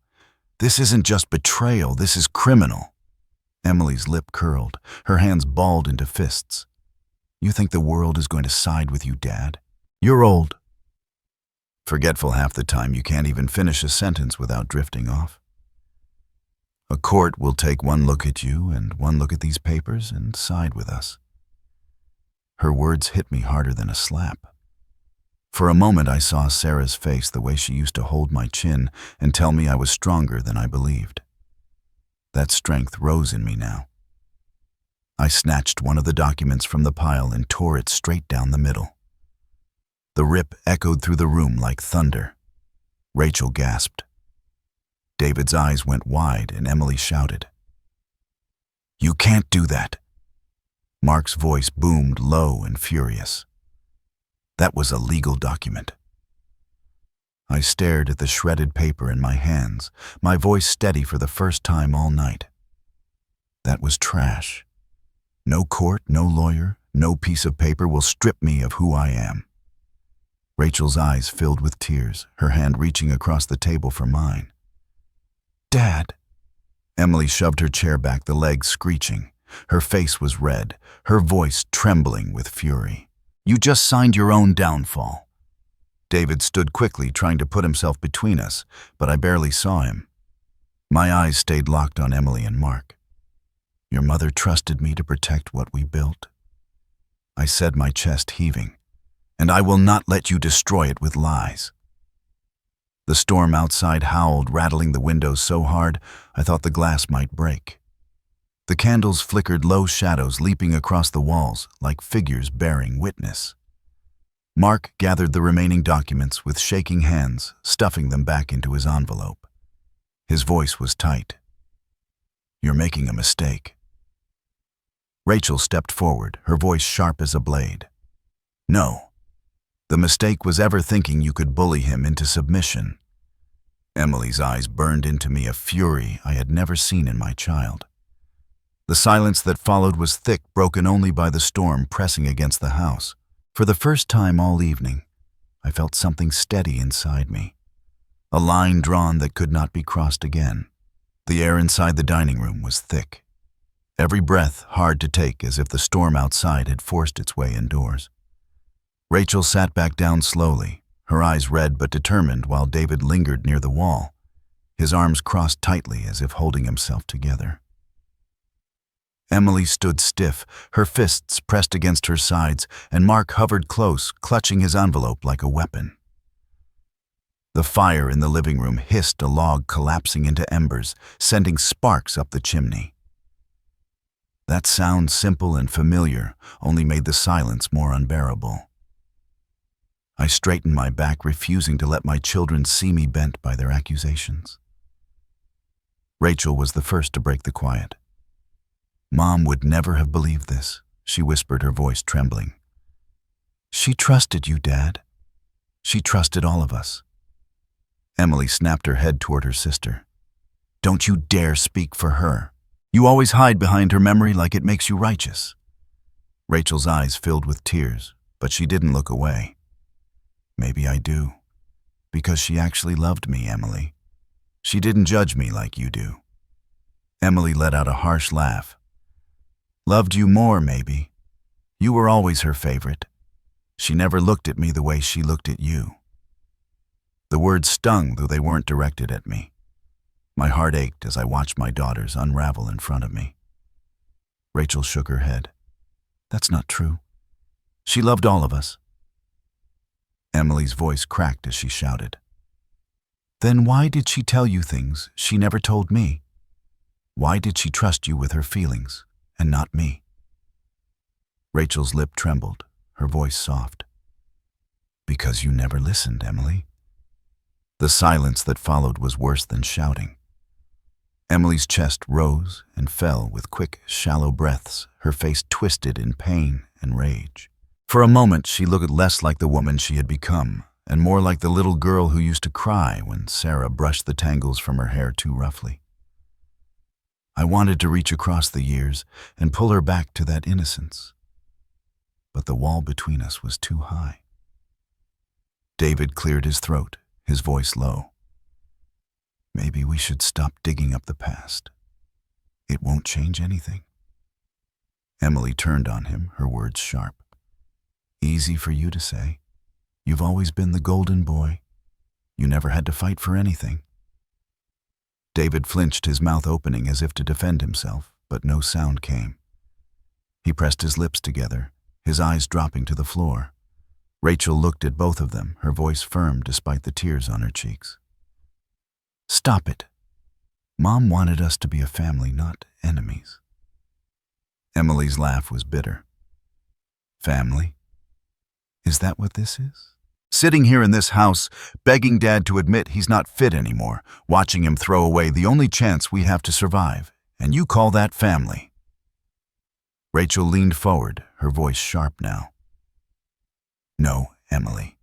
This isn't just betrayal, this is criminal." Emily's lip curled, her hands balled into fists. "You think the world is going to side with you, Dad? You're old." Forgetful half the time, you can't even finish a sentence without drifting off. "A court will take one look at you and one look at these papers and side with us." Her words hit me harder than a slap. For a moment I saw Sarah's face, the way she used to hold my chin and tell me I was stronger than I believed. That strength rose in me now. I snatched one of the documents from the pile and tore it straight down the middle. The rip echoed through the room like thunder. Rachel gasped. David's eyes went wide and Emily shouted, "You can't do that." Mark's voice boomed low and furious. That was a legal document. I stared at the shredded paper in my hands, my voice steady for the first time all night. That was trash. No court, no lawyer, no piece of paper will strip me of who I am. Rachel's eyes filled with tears, her hand reaching across the table for mine. "Dad!" Emily shoved her chair back, the legs screeching. Her face was red, her voice trembling with fury. "You just signed your own downfall." David stood quickly, trying to put himself between us, but I barely saw him. My eyes stayed locked on Emily and Mark. "Your mother trusted me to protect what we built," I said, my chest heaving. and I will not let you destroy it with lies." The storm outside howled, rattling the windows so hard I thought the glass might break. The candles flickered low shadows leaping across the walls like figures bearing witness. Mark gathered the remaining documents with shaking hands, stuffing them back into his envelope. His voice was tight. "You're making a mistake." Rachel stepped forward, her voice sharp as a blade. "No. The mistake was ever thinking you could bully him into submission." Emily's eyes burned into me a fury I had never seen in my child. The silence that followed was thick, broken only by the storm pressing against the house. For the first time all evening, I felt something steady inside me, a line drawn that could not be crossed again. The air inside the dining room was thick, every breath hard to take, as if the storm outside had forced its way indoors. Rachel sat back down slowly, her eyes red but determined, while David lingered near the wall, his arms crossed tightly as if holding himself together. Emily stood stiff, her fists pressed against her sides, and Mark hovered close, clutching his envelope like a weapon. The fire in the living room hissed, a log collapsing into embers, sending sparks up the chimney. That sound, simple and familiar, only made the silence more unbearable. I straightened my back, refusing to let my children see me bent by their accusations. Rachel was the first to break the quiet. "Mom would never have believed this," she whispered, her voice trembling. "She trusted you, Dad. She trusted all of us." Emily snapped her head toward her sister. "Don't you dare speak for her. You always hide behind her memory like it makes you righteous." Rachel's eyes filled with tears, but she didn't look away. "Maybe I do. Because she actually loved me, Emily. She didn't judge me like you do." Emily let out a harsh laugh. "Loved you more, maybe. You were always her favorite. She never looked at me the way she looked at you." The words stung, though they weren't directed at me. My heart ached as I watched my daughters unravel in front of me. Rachel shook her head. "That's not true. She loved all of us." Emily's voice cracked as she shouted. "Then why did she tell you things she never told me? Why did she trust you with her feelings and not me?" Rachel's lip trembled, her voice soft. "Because you never listened, Emily." The silence that followed was worse than shouting. Emily's chest rose and fell with quick, shallow breaths, her face twisted in pain and rage. For a moment, she looked less like the woman she had become, and more like the little girl who used to cry when Sarah brushed the tangles from her hair too roughly. I wanted to reach across the years and pull her back to that innocence, but the wall between us was too high. David cleared his throat, his voice low. "Maybe we should stop digging up the past. It won't change anything." Emily turned on him, her words sharp. "Easy for you to say. You've always been the golden boy. You never had to fight for anything." David flinched, his mouth opening as if to defend himself, but no sound came. He pressed his lips together, his eyes dropping to the floor. Rachel looked at both of them, her voice firm despite the tears on her cheeks. "Stop it. Mom wanted us to be a family, not enemies." Emily's laugh was bitter. "Family? Is that what this is? Sitting here in this house, begging Dad to admit he's not fit anymore, watching him throw away the only chance we have to survive, and you call that family?" Rachel leaned forward, her voice sharp now. "No, Emily.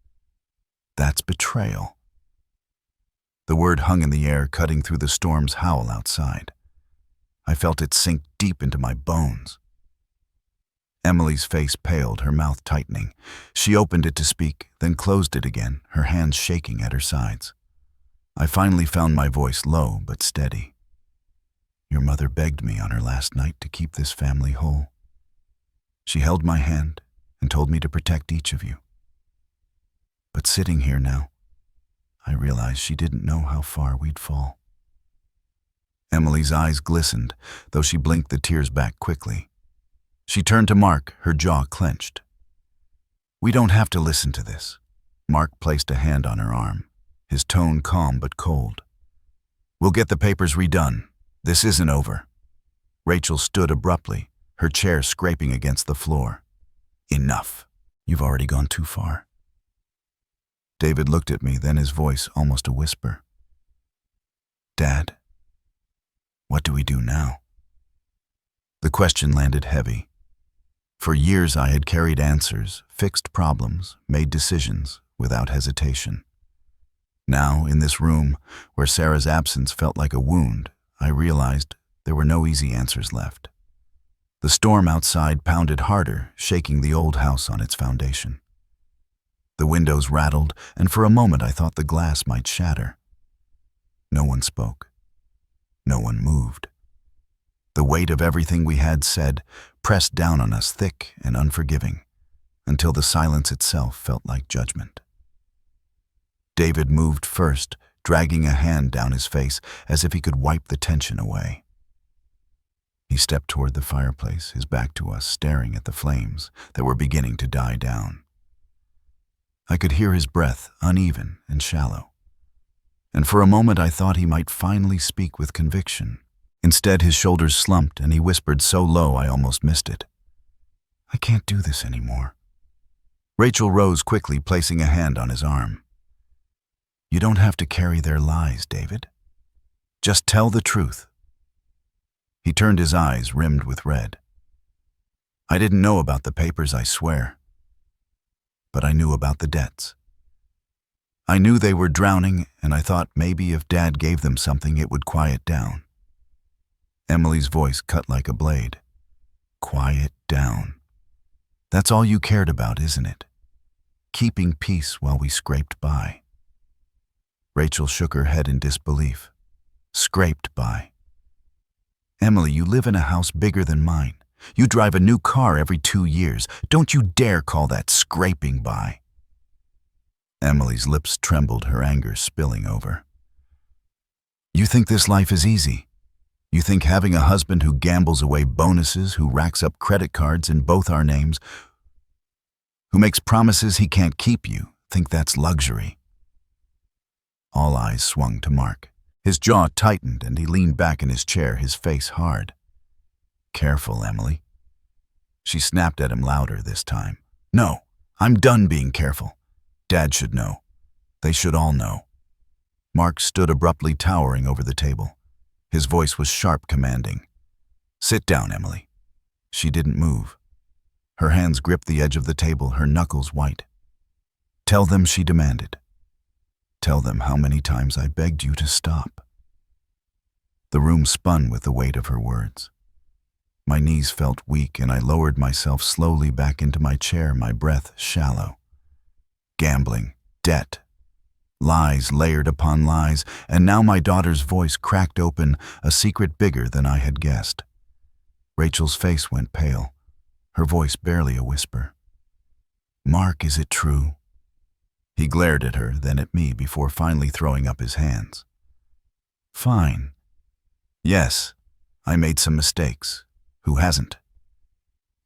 That's betrayal." The word hung in the air, cutting through the storm's howl outside. I felt it sink deep into my bones. Emily's face paled, her mouth tightening. She opened it to speak, then closed it again, her hands shaking at her sides. I finally found my voice low but steady. "Your mother begged me on her last night to keep this family whole. She held my hand and told me to protect each of you. But sitting here now, I realized she didn't know how far we'd fall." Emily's eyes glistened, though she blinked the tears back quickly. She turned to Mark, her jaw clenched. We don't have to listen to this. Mark placed a hand on her arm, his tone calm but cold. We'll get the papers redone. This isn't over. Rachel stood abruptly, her chair scraping against the floor. Enough. You've already gone too far. David looked at me, then his voice almost a whisper. Dad, what do we do now? The question landed heavy. For years I had carried answers, fixed problems, made decisions without hesitation. Now, in this room, where Sarah's absence felt like a wound, I realized there were no easy answers left. The storm outside pounded harder, shaking the old house on its foundation. The windows rattled, and for a moment I thought the glass might shatter. No one spoke. No one moved. The weight of everything we had said pressed down on us thick and unforgiving, until the silence itself felt like judgment. David moved first, dragging a hand down his face as if he could wipe the tension away. He stepped toward the fireplace, his back to us, staring at the flames that were beginning to die down. I could hear his breath, uneven and shallow. And for a moment I thought he might finally speak with conviction. Instead, his shoulders slumped and he whispered so low I almost missed it. I can't do this anymore. Rachel rose quickly, placing a hand on his arm. You don't have to carry their lies, David. Just tell the truth. He turned his eyes, rimmed with red. I didn't know about the papers, I swear. But I knew about the debts. I knew they were drowning, and I thought maybe if Dad gave them something, it would quiet down. Emily's voice cut like a blade. Quiet down. That's all you cared about, isn't it? Keeping peace while we scraped by. Rachel shook her head in disbelief. Scraped by. Emily, you live in a house bigger than mine. You drive a new car every 2 years. Don't you dare call that scraping by. Emily's lips trembled, her anger spilling over. You think this life is easy? You think having a husband who gambles away bonuses, who racks up credit cards in both our names, who makes promises he can't keep, you think that's luxury? All eyes swung to Mark. His jaw tightened and he leaned back in his chair, his face hard. Careful, Emily. She snapped at him louder this time. No, I'm done being careful. Dad should know. They should all know. Mark stood abruptly, towering over the table. His voice was sharp, commanding. Sit down, Emily. She didn't move. Her hands gripped the edge of the table, her knuckles white. Tell them, she demanded. Tell them how many times I begged you to stop. The room spun with the weight of her words. My knees felt weak and I lowered myself slowly back into my chair, my breath shallow. Gambling, debt, lies layered upon lies, and now my daughter's voice cracked open, a secret bigger than I had guessed. Rachel's face went pale, her voice barely a whisper. Mark, is it true? He glared at her, then at me, before finally throwing up his hands. Fine. Yes, I made some mistakes. Who hasn't?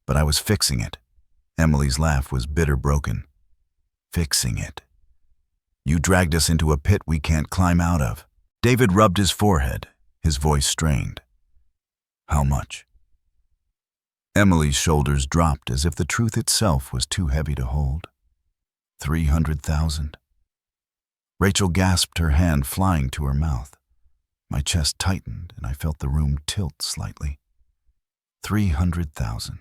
But I was fixing it. Emily's laugh was bitter, broken. Fixing it. You dragged us into a pit we can't climb out of. David rubbed his forehead, his voice strained. How much? Emily's shoulders dropped as if the truth itself was too heavy to hold. 300,000. Rachel gasped, her hand flying to her mouth. My chest tightened and I felt the room tilt slightly. 300,000.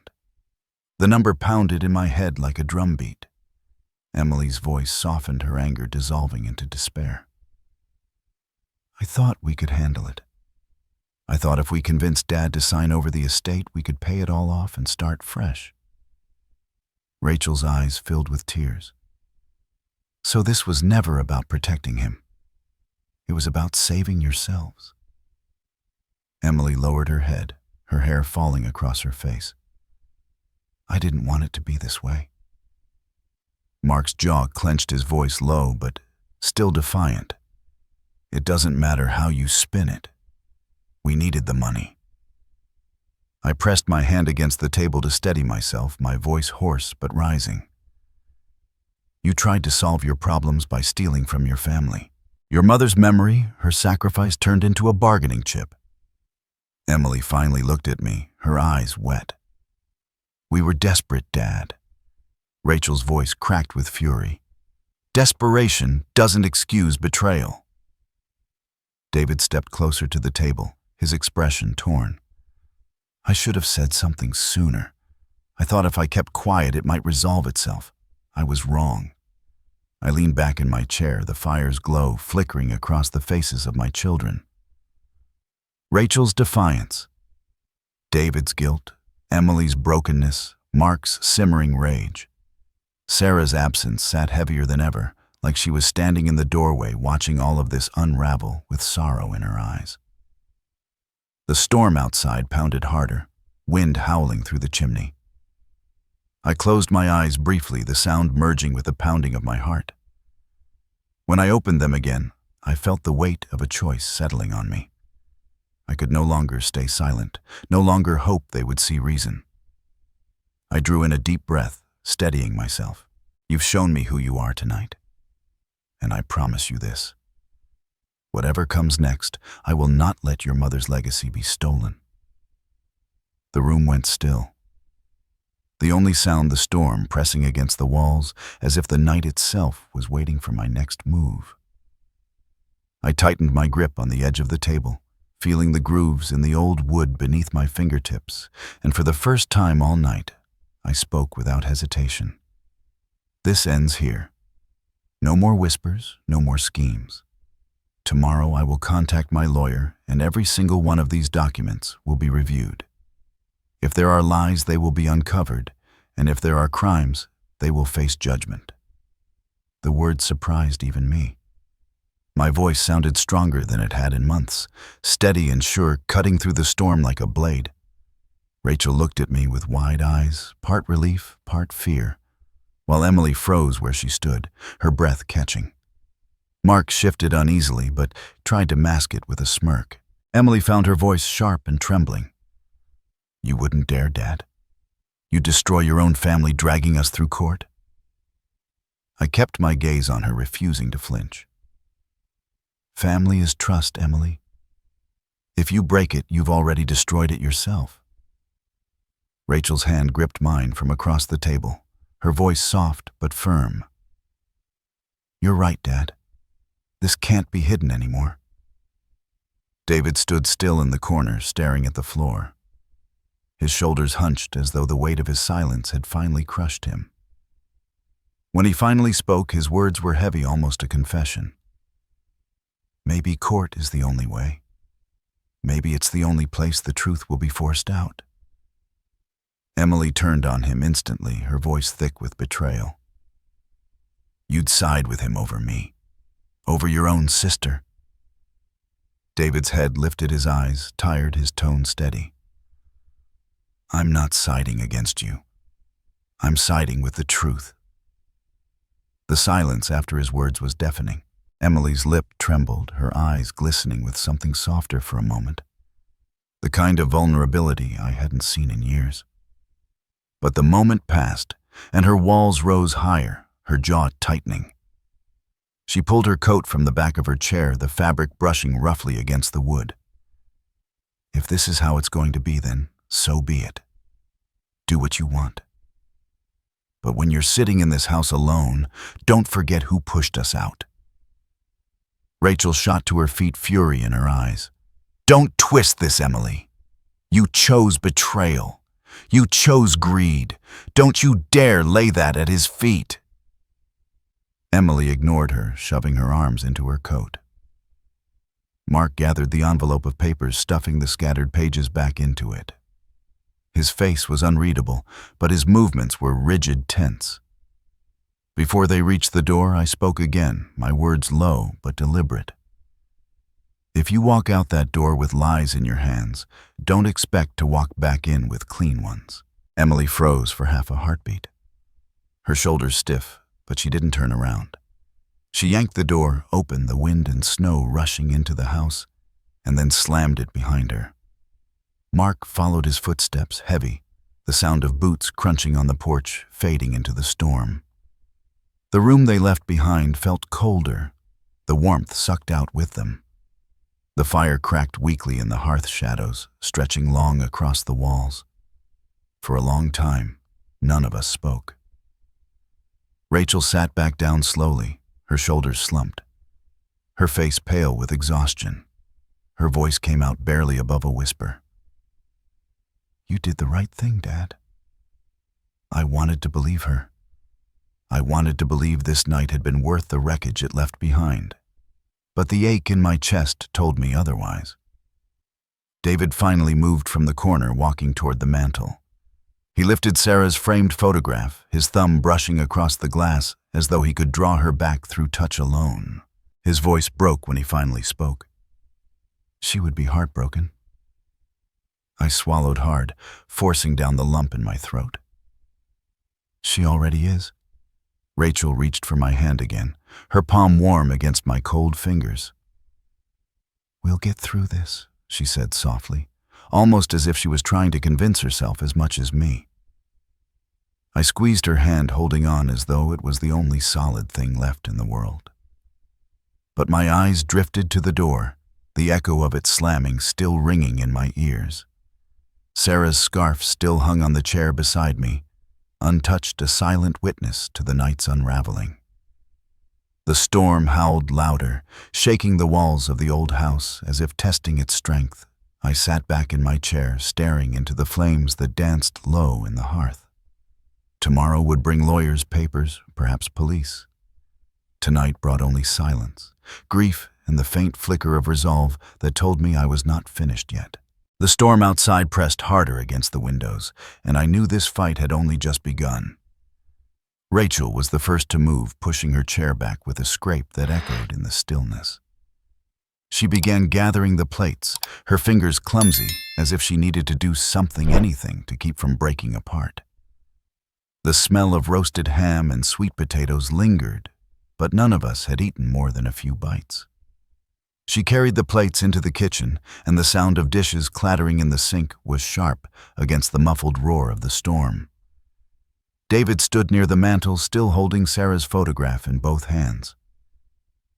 The number pounded in my head like a drumbeat. Emily's voice softened, her anger dissolving into despair. I thought we could handle it. I thought if we convinced Dad to sign over the estate, we could pay it all off and start fresh. Rachel's eyes filled with tears. So this was never about protecting him. It was about saving yourselves. Emily lowered her head, her hair falling across her face. I didn't want it to be this way. Mark's jaw clenched, his voice low but still defiant. It doesn't matter how you spin it. We needed the money. I pressed my hand against the table to steady myself, my voice hoarse but rising. You tried to solve your problems by stealing from your family. Your mother's memory, her sacrifice turned into a bargaining chip. Emily finally looked at me, her eyes wet. We were desperate, Dad. Rachel's voice cracked with fury. Desperation doesn't excuse betrayal. David stepped closer to the table, his expression torn. I should have said something sooner. I thought if I kept quiet, it might resolve itself. I was wrong. I leaned back in my chair, the fire's glow flickering across the faces of my children. Rachel's defiance, David's guilt, Emily's brokenness, Mark's simmering rage. Sarah's absence sat heavier than ever, like she was standing in the doorway watching all of this unravel with sorrow in her eyes. The storm outside pounded harder, wind howling through the chimney. I closed my eyes briefly, the sound merging with the pounding of my heart. When I opened them again, I felt the weight of a choice settling on me. I could no longer stay silent, no longer hope they would see reason. I drew in a deep breath, steadying myself. You've shown me who you are tonight. And I promise you this. Whatever comes next, I will not let your mother's legacy be stolen. The room went still. The only sound the storm pressing against the walls, as if the night itself was waiting for my next move. I tightened my grip on the edge of the table, feeling the grooves in the old wood beneath my fingertips, and for the first time all night, I spoke without hesitation. This ends here. No more whispers, no more schemes. Tomorrow I will contact my lawyer, and every single one of these documents will be reviewed. If there are lies, they will be uncovered, and if there are crimes, they will face judgment. The words surprised even me. My voice sounded stronger than it had in months, steady and sure, cutting through the storm like a blade. Rachel looked at me with wide eyes, part relief, part fear, while Emily froze where she stood, her breath catching. Mark shifted uneasily, but tried to mask it with a smirk. Emily found her voice sharp and trembling. You wouldn't dare, Dad. You'd destroy your own family dragging us through court. I kept my gaze on her, refusing to flinch. Family is trust, Emily. If you break it, you've already destroyed it yourself. Rachel's hand gripped mine from across the table, her voice soft but firm. You're right, Dad. This can't be hidden anymore. David stood still in the corner, staring at the floor. His shoulders hunched as though the weight of his silence had finally crushed him. When he finally spoke, his words were heavy, almost a confession. Maybe court is the only way. Maybe it's the only place the truth will be forced out. Emily turned on him instantly, her voice thick with betrayal. You'd side with him over me, over your own sister. David's head lifted, his eyes tired, his tone steady. I'm not siding against you. I'm siding with the truth. The silence after his words was deafening. Emily's lip trembled, her eyes glistening with something softer for a moment. The kind of vulnerability I hadn't seen in years. But the moment passed, and her walls rose higher, her jaw tightening. She pulled her coat from the back of her chair, the fabric brushing roughly against the wood. If this is how it's going to be, then so be it. Do what you want. But when you're sitting in this house alone, don't forget who pushed us out. Rachel shot to her feet, fury in her eyes. Don't twist this, Emily. You chose betrayal. You chose greed. Don't you dare lay that at his feet. Emily ignored her, shoving her arms into her coat. Mark gathered the envelope of papers, stuffing the scattered pages back into it. His face was unreadable, but his movements were rigid, tense. Before they reached the door, I spoke again, my words low but deliberate. If you walk out that door with lies in your hands, don't expect to walk back in with clean ones. Emily froze for half a heartbeat. Her shoulders stiff, but she didn't turn around. She yanked the door open, the wind and snow rushing into the house, and then slammed it behind her. Mark followed his footsteps, heavy, the sound of boots crunching on the porch fading into the storm. The room they left behind felt colder, the warmth sucked out with them. The fire cracked weakly in the hearth shadows, stretching long across the walls. For a long time, none of us spoke. Rachel sat back down slowly, her shoulders slumped, her face pale with exhaustion. Her voice came out barely above a whisper. "You did the right thing, Dad." I wanted to believe her. I wanted to believe this night had been worth the wreckage it left behind. But the ache in my chest told me otherwise. David finally moved from the corner, walking toward the mantel. He lifted Sarah's framed photograph, his thumb brushing across the glass as though he could draw her back through touch alone. His voice broke when he finally spoke. "She would be heartbroken." I swallowed hard, forcing down the lump in my throat. "She already is." Rachel reached for my hand again, her palm warm against my cold fingers. "We'll get through this," she said softly, almost as if she was trying to convince herself as much as me. I squeezed her hand, holding on as though it was the only solid thing left in the world. But my eyes drifted to the door, the echo of it slamming still ringing in my ears. Sarah's scarf still hung on the chair beside me, untouched, a silent witness to the night's unraveling. The storm howled louder, shaking the walls of the old house as if testing its strength. I sat back in my chair, staring into the flames that danced low in the hearth. Tomorrow would bring lawyers, papers, perhaps police. Tonight brought only silence, grief, and the faint flicker of resolve that told me I was not finished yet. The storm outside pressed harder against the windows, and I knew this fight had only just begun. Rachel was the first to move, pushing her chair back with a scrape that echoed in the stillness. She began gathering the plates, her fingers clumsy, as if she needed to do something, anything, to keep from breaking apart. The smell of roasted ham and sweet potatoes lingered, but none of us had eaten more than a few bites. She carried the plates into the kitchen, and the sound of dishes clattering in the sink was sharp against the muffled roar of the storm. David stood near the mantel, still holding Sarah's photograph in both hands.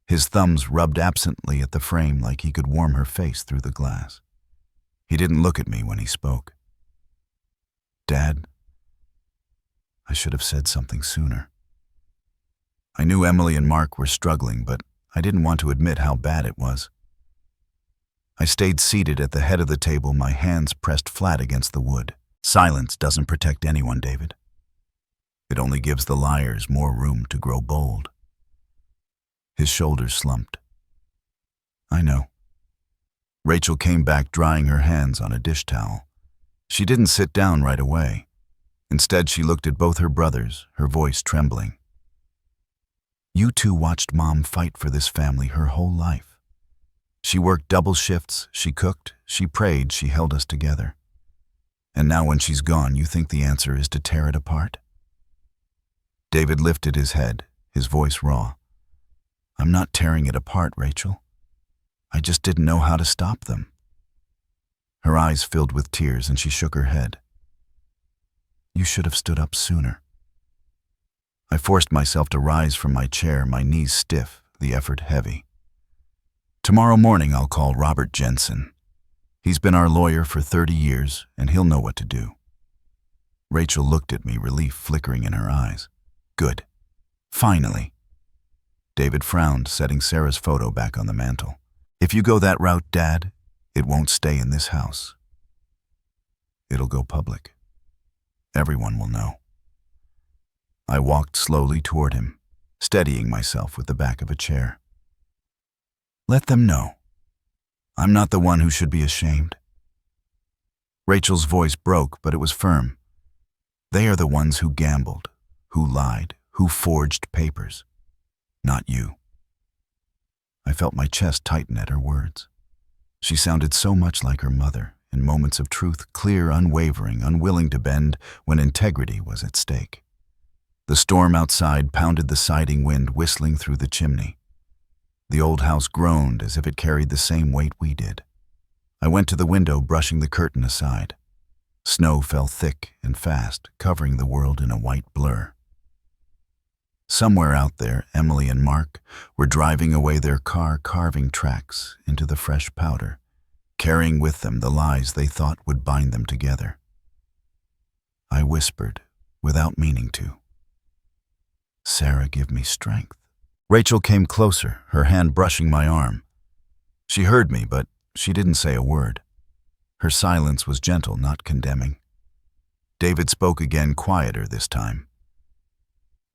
His thumbs rubbed absently at the frame like he could warm her face through the glass. He didn't look at me when he spoke. "Dad, I should have said something sooner." I knew Emily and Mark were struggling, but I didn't want to admit how bad it was. I stayed seated at the head of the table, my hands pressed flat against the wood. Silence doesn't protect anyone, David. It only gives the liars more room to grow bold. His shoulders slumped. "I know." Rachel came back, drying her hands on a dish towel. She didn't sit down right away. Instead, she looked at both her brothers, her voice trembling. "You two watched Mom fight for this family her whole life. She worked double shifts, she cooked, she prayed, she held us together. And now when she's gone, you think the answer is to tear it apart?" David lifted his head, his voice raw. "I'm not tearing it apart, Rachel. I just didn't know how to stop them." Her eyes filled with tears and she shook her head. "You should have stood up sooner." I forced myself to rise from my chair, my knees stiff, the effort heavy. "Tomorrow morning I'll call Robert Jensen. He's been our lawyer for 30 years, and he'll know what to do." Rachel looked at me, relief flickering in her eyes. "Good. Finally." David frowned, setting Sarah's photo back on the mantel. "If you go that route, Dad, it won't stay in this house. It'll go public. Everyone will know." I walked slowly toward him, steadying myself with the back of a chair. "Let them know. I'm not the one who should be ashamed." Rachel's voice broke, but it was firm. "They are the ones who gambled, who lied, who forged papers. Not you." I felt my chest tighten at her words. She sounded so much like her mother, in moments of truth, clear, unwavering, unwilling to bend when integrity was at stake. The storm outside pounded the siding wind, whistling through the chimney. The old house groaned as if it carried the same weight we did. I went to the window, brushing the curtain aside. Snow fell thick and fast, covering the world in a white blur. Somewhere out there, Emily and Mark were driving away their car, carving tracks into the fresh powder, carrying with them the lies they thought would bind them together. I whispered, without meaning to, "Sarah, give me strength." Rachel came closer, her hand brushing my arm. She heard me, but she didn't say a word. Her silence was gentle, not condemning. David spoke again, quieter this time.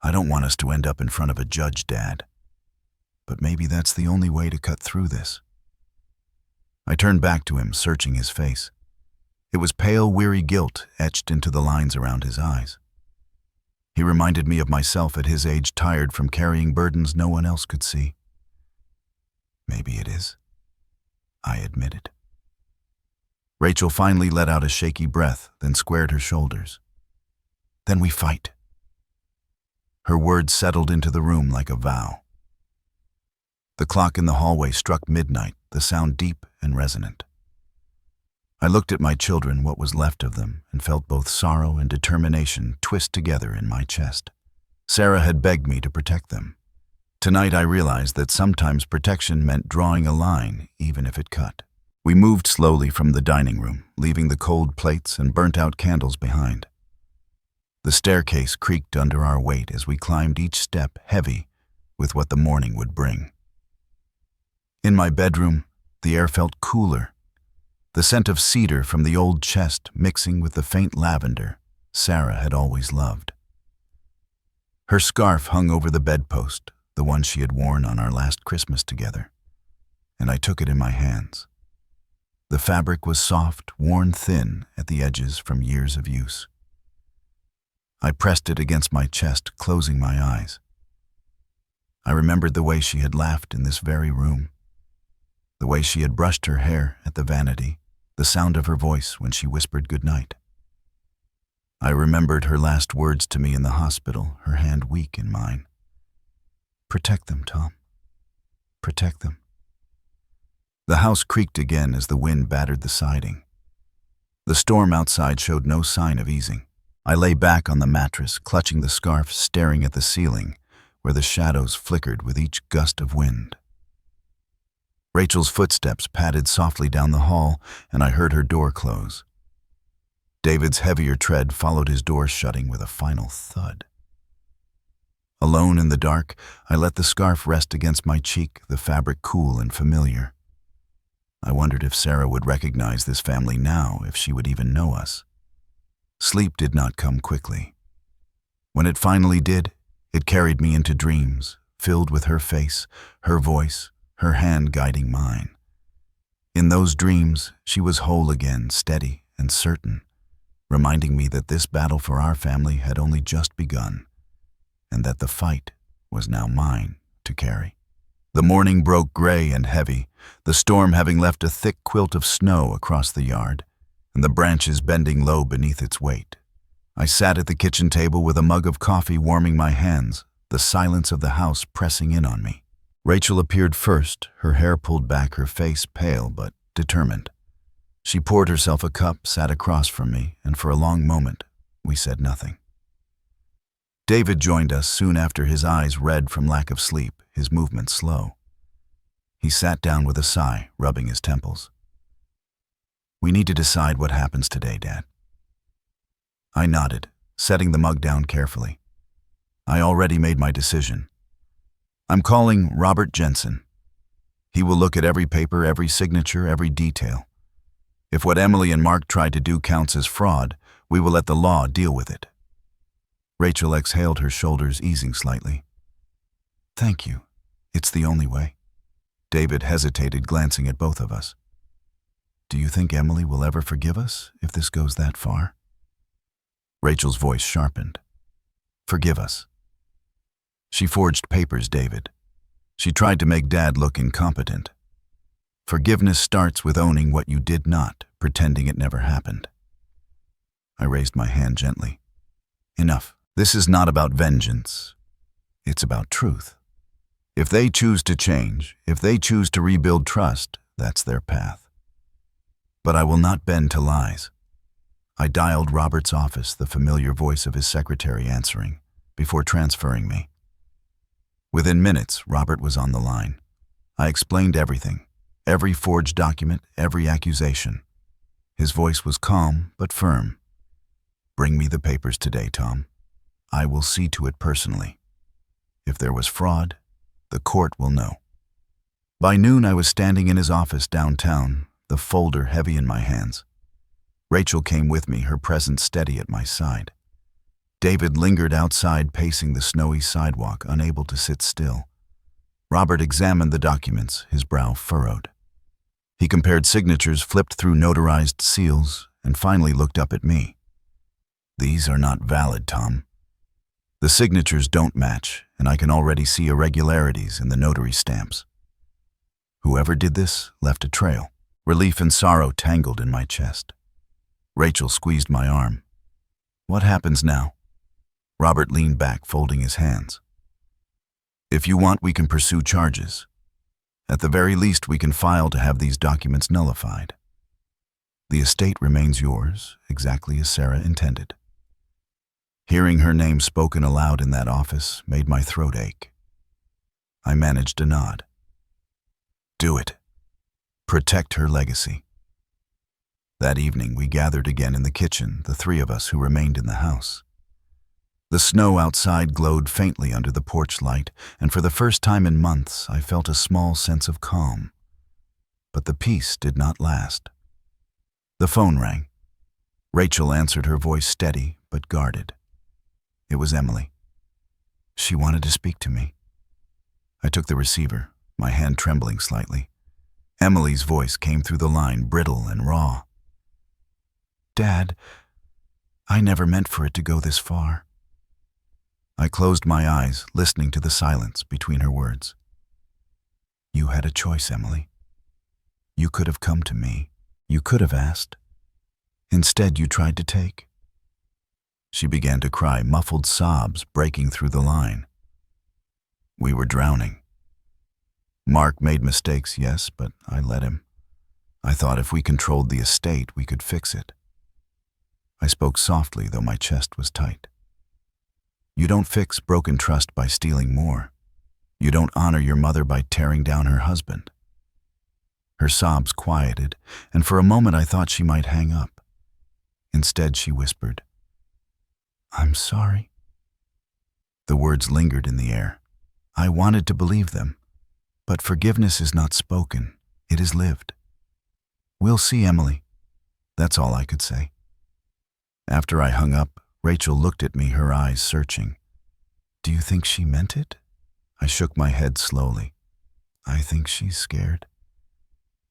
"I don't want us to end up in front of a judge, Dad. But maybe that's the only way to cut through this." I turned back to him, searching his face. It was pale, weary guilt etched into the lines around his eyes. He reminded me of myself at his age, tired from carrying burdens no one else could see. "Maybe it is," I admitted. Rachel finally let out a shaky breath, then squared her shoulders. "Then we fight." Her words settled into the room like a vow. The clock in the hallway struck midnight, the sound deep and resonant. I looked at my children, what was left of them, and felt both sorrow and determination twist together in my chest. Sarah had begged me to protect them. Tonight I realized that sometimes protection meant drawing a line, even if it cut. We moved slowly from the dining room, leaving the cold plates and burnt-out candles behind. The staircase creaked under our weight as we climbed each step, heavy with what the morning would bring. In my bedroom, the air felt cooler, the scent of cedar from the old chest mixing with the faint lavender Sarah had always loved. Her scarf hung over the bedpost, the one she had worn on our last Christmas together, and I took it in my hands. The fabric was soft, worn thin at the edges from years of use. I pressed it against my chest, closing my eyes. I remembered the way she had laughed in this very room, the way she had brushed her hair at the vanity, the sound of her voice when she whispered goodnight. I remembered her last words to me in the hospital, her hand weak in mine. "Protect them, Tom. Protect them." The house creaked again as the wind battered the siding. The storm outside showed no sign of easing. I lay back on the mattress, clutching the scarf, staring at the ceiling, where the shadows flickered with each gust of wind. Rachel's footsteps padded softly down the hall, and I heard her door close. David's heavier tread followed his door shutting with a final thud. Alone in the dark, I let the scarf rest against my cheek, the fabric cool and familiar. I wondered if Sarah would recognize this family now, if she would even know us. Sleep did not come quickly. When it finally did, it carried me into dreams, filled with her face, her voice, her hand guiding mine. In those dreams, she was whole again, steady and certain, reminding me that this battle for our family had only just begun, and that the fight was now mine to carry. The morning broke gray and heavy, the storm having left a thick quilt of snow across the yard, and the branches bending low beneath its weight. I sat at the kitchen table with a mug of coffee warming my hands, the silence of the house pressing in on me. Rachel appeared first, her hair pulled back, her face pale but determined. She poured herself a cup, sat across from me, and for a long moment, we said nothing. David joined us soon after, his eyes red from lack of sleep, his movements slow. He sat down with a sigh, rubbing his temples. "We need to decide what happens today, Dad." I nodded, setting the mug down carefully. I already made my decision. I'm calling Robert Jensen. He will look at every paper, every signature, every detail. If what Emily and Mark tried to do counts as fraud, we will let the law deal with it. Rachel exhaled, her shoulders easing slightly. "Thank you. It's the only way." David hesitated, glancing at both of us. "Do you think Emily will ever forgive us if this goes that far?" Rachel's voice sharpened. "Forgive us." She forged papers, David. She tried to make Dad look incompetent. Forgiveness starts with owning what you did not, pretending it never happened. I raised my hand gently. "Enough. This is not about vengeance. It's about truth. If they choose to change, if they choose to rebuild trust, that's their path. But I will not bend to lies." I dialed Robert's office, the familiar voice of his secretary answering, before transferring me. Within minutes, Robert was on the line. I explained everything, every forged document, every accusation. His voice was calm but firm. "Bring me the papers today, Tom. I will see to it personally. If there was fraud, the court will know." By noon, I was standing in his office downtown, the folder heavy in my hands. Rachel came with me, her presence steady at my side. David lingered outside, pacing the snowy sidewalk, unable to sit still. Robert examined the documents, his brow furrowed. He compared signatures, flipped through notarized seals, and finally looked up at me. "These are not valid, Tom. The signatures don't match, and I can already see irregularities in the notary stamps. Whoever did this left a trail." Relief and sorrow tangled in my chest. Rachel squeezed my arm. "What happens now?" Robert leaned back, folding his hands. "If you want, we can pursue charges. At the very least, we can file to have these documents nullified. The estate remains yours, exactly as Sarah intended." Hearing her name spoken aloud in that office made my throat ache. I managed a nod. "Do it. Protect her legacy." That evening, we gathered again in the kitchen, the three of us who remained in the house. The snow outside glowed faintly under the porch light, and for the first time in months, I felt a small sense of calm. But the peace did not last. The phone rang. Rachel answered, her voice steady but guarded. It was Emily. She wanted to speak to me. I took the receiver, my hand trembling slightly. Emily's voice came through the line, brittle and raw. "Dad, I never meant for it to go this far." I closed my eyes, listening to the silence between her words. "You had a choice, Emily. You could have come to me. You could have asked. Instead, you tried to take." She began to cry, muffled sobs breaking through the line. We were drowning. Mark made mistakes, yes, but I let him. I thought if we controlled the estate, we could fix it. I spoke softly, though my chest was tight. You don't fix broken trust by stealing more. You don't honor your mother by tearing down her husband. Her sobs quieted, and for a moment I thought she might hang up. Instead, she whispered, "I'm sorry." The words lingered in the air. I wanted to believe them, but forgiveness is not spoken, it is lived. "We'll see, Emily." That's all I could say. After I hung up, Rachel looked at me, her eyes searching. "Do you think she meant it?" I shook my head slowly. "I think she's scared."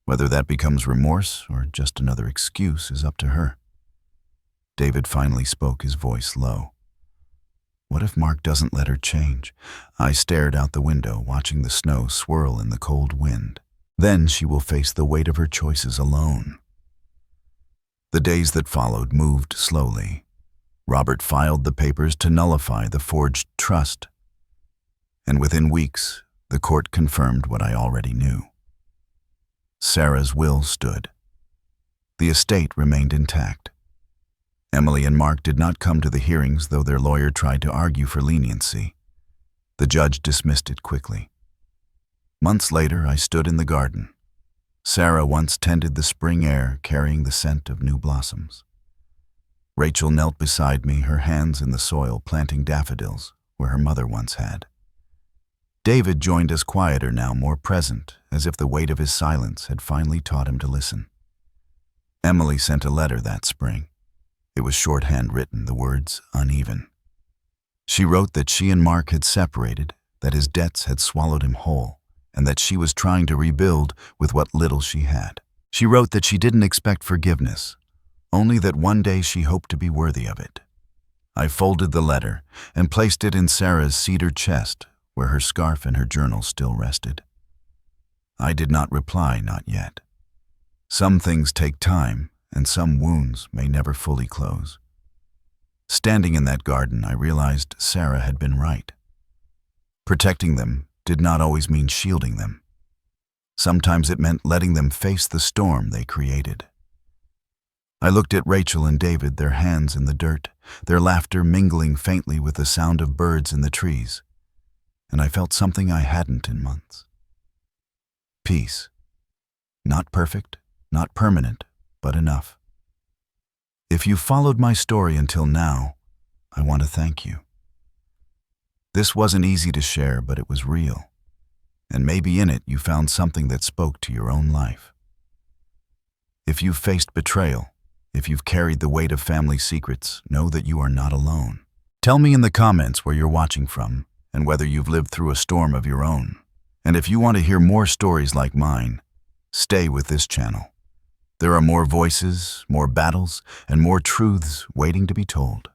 Whether that becomes remorse or just another excuse is up to her. David finally spoke, his voice low. "What if Mark doesn't let her change?" I stared out the window, watching the snow swirl in the cold wind. "Then she will face the weight of her choices alone." The days that followed moved slowly. Robert filed the papers to nullify the forged trust. And within weeks, the court confirmed what I already knew. Sarah's will stood. The estate remained intact. Emily and Mark did not come to the hearings, though their lawyer tried to argue for leniency. The judge dismissed it quickly. Months later, I stood in the garden. Sarah once tended the spring air, carrying the scent of new blossoms. Rachel knelt beside me, her hands in the soil, planting daffodils where her mother once had. David joined us, quieter now, more present, as if the weight of his silence had finally taught him to listen. Emily sent a letter that spring. It was shorthand written, the words uneven. She wrote that she and Mark had separated, that his debts had swallowed him whole, and that she was trying to rebuild with what little she had. She wrote that she didn't expect forgiveness, only that one day she hoped to be worthy of it. I folded the letter and placed it in Sarah's cedar chest, where her scarf and her journal still rested. I did not reply, not yet. Some things take time, and some wounds may never fully close. Standing in that garden, I realized Sarah had been right. Protecting them did not always mean shielding them. Sometimes it meant letting them face the storm they created. I looked at Rachel and David, their hands in the dirt, their laughter mingling faintly with the sound of birds in the trees. and I felt something I hadn't in months. Peace. Not perfect, not permanent, but enough. If you followed my story until now, I want to thank you. This wasn't easy to share, but it was real. And maybe in it you found something that spoke to your own life. If you've faced betrayal, if you've carried the weight of family secrets, know that you are not alone. Tell me in the comments where you're watching from and whether you've lived through a storm of your own. And if you want to hear more stories like mine, stay with this channel. There are more voices, more battles, and more truths waiting to be told.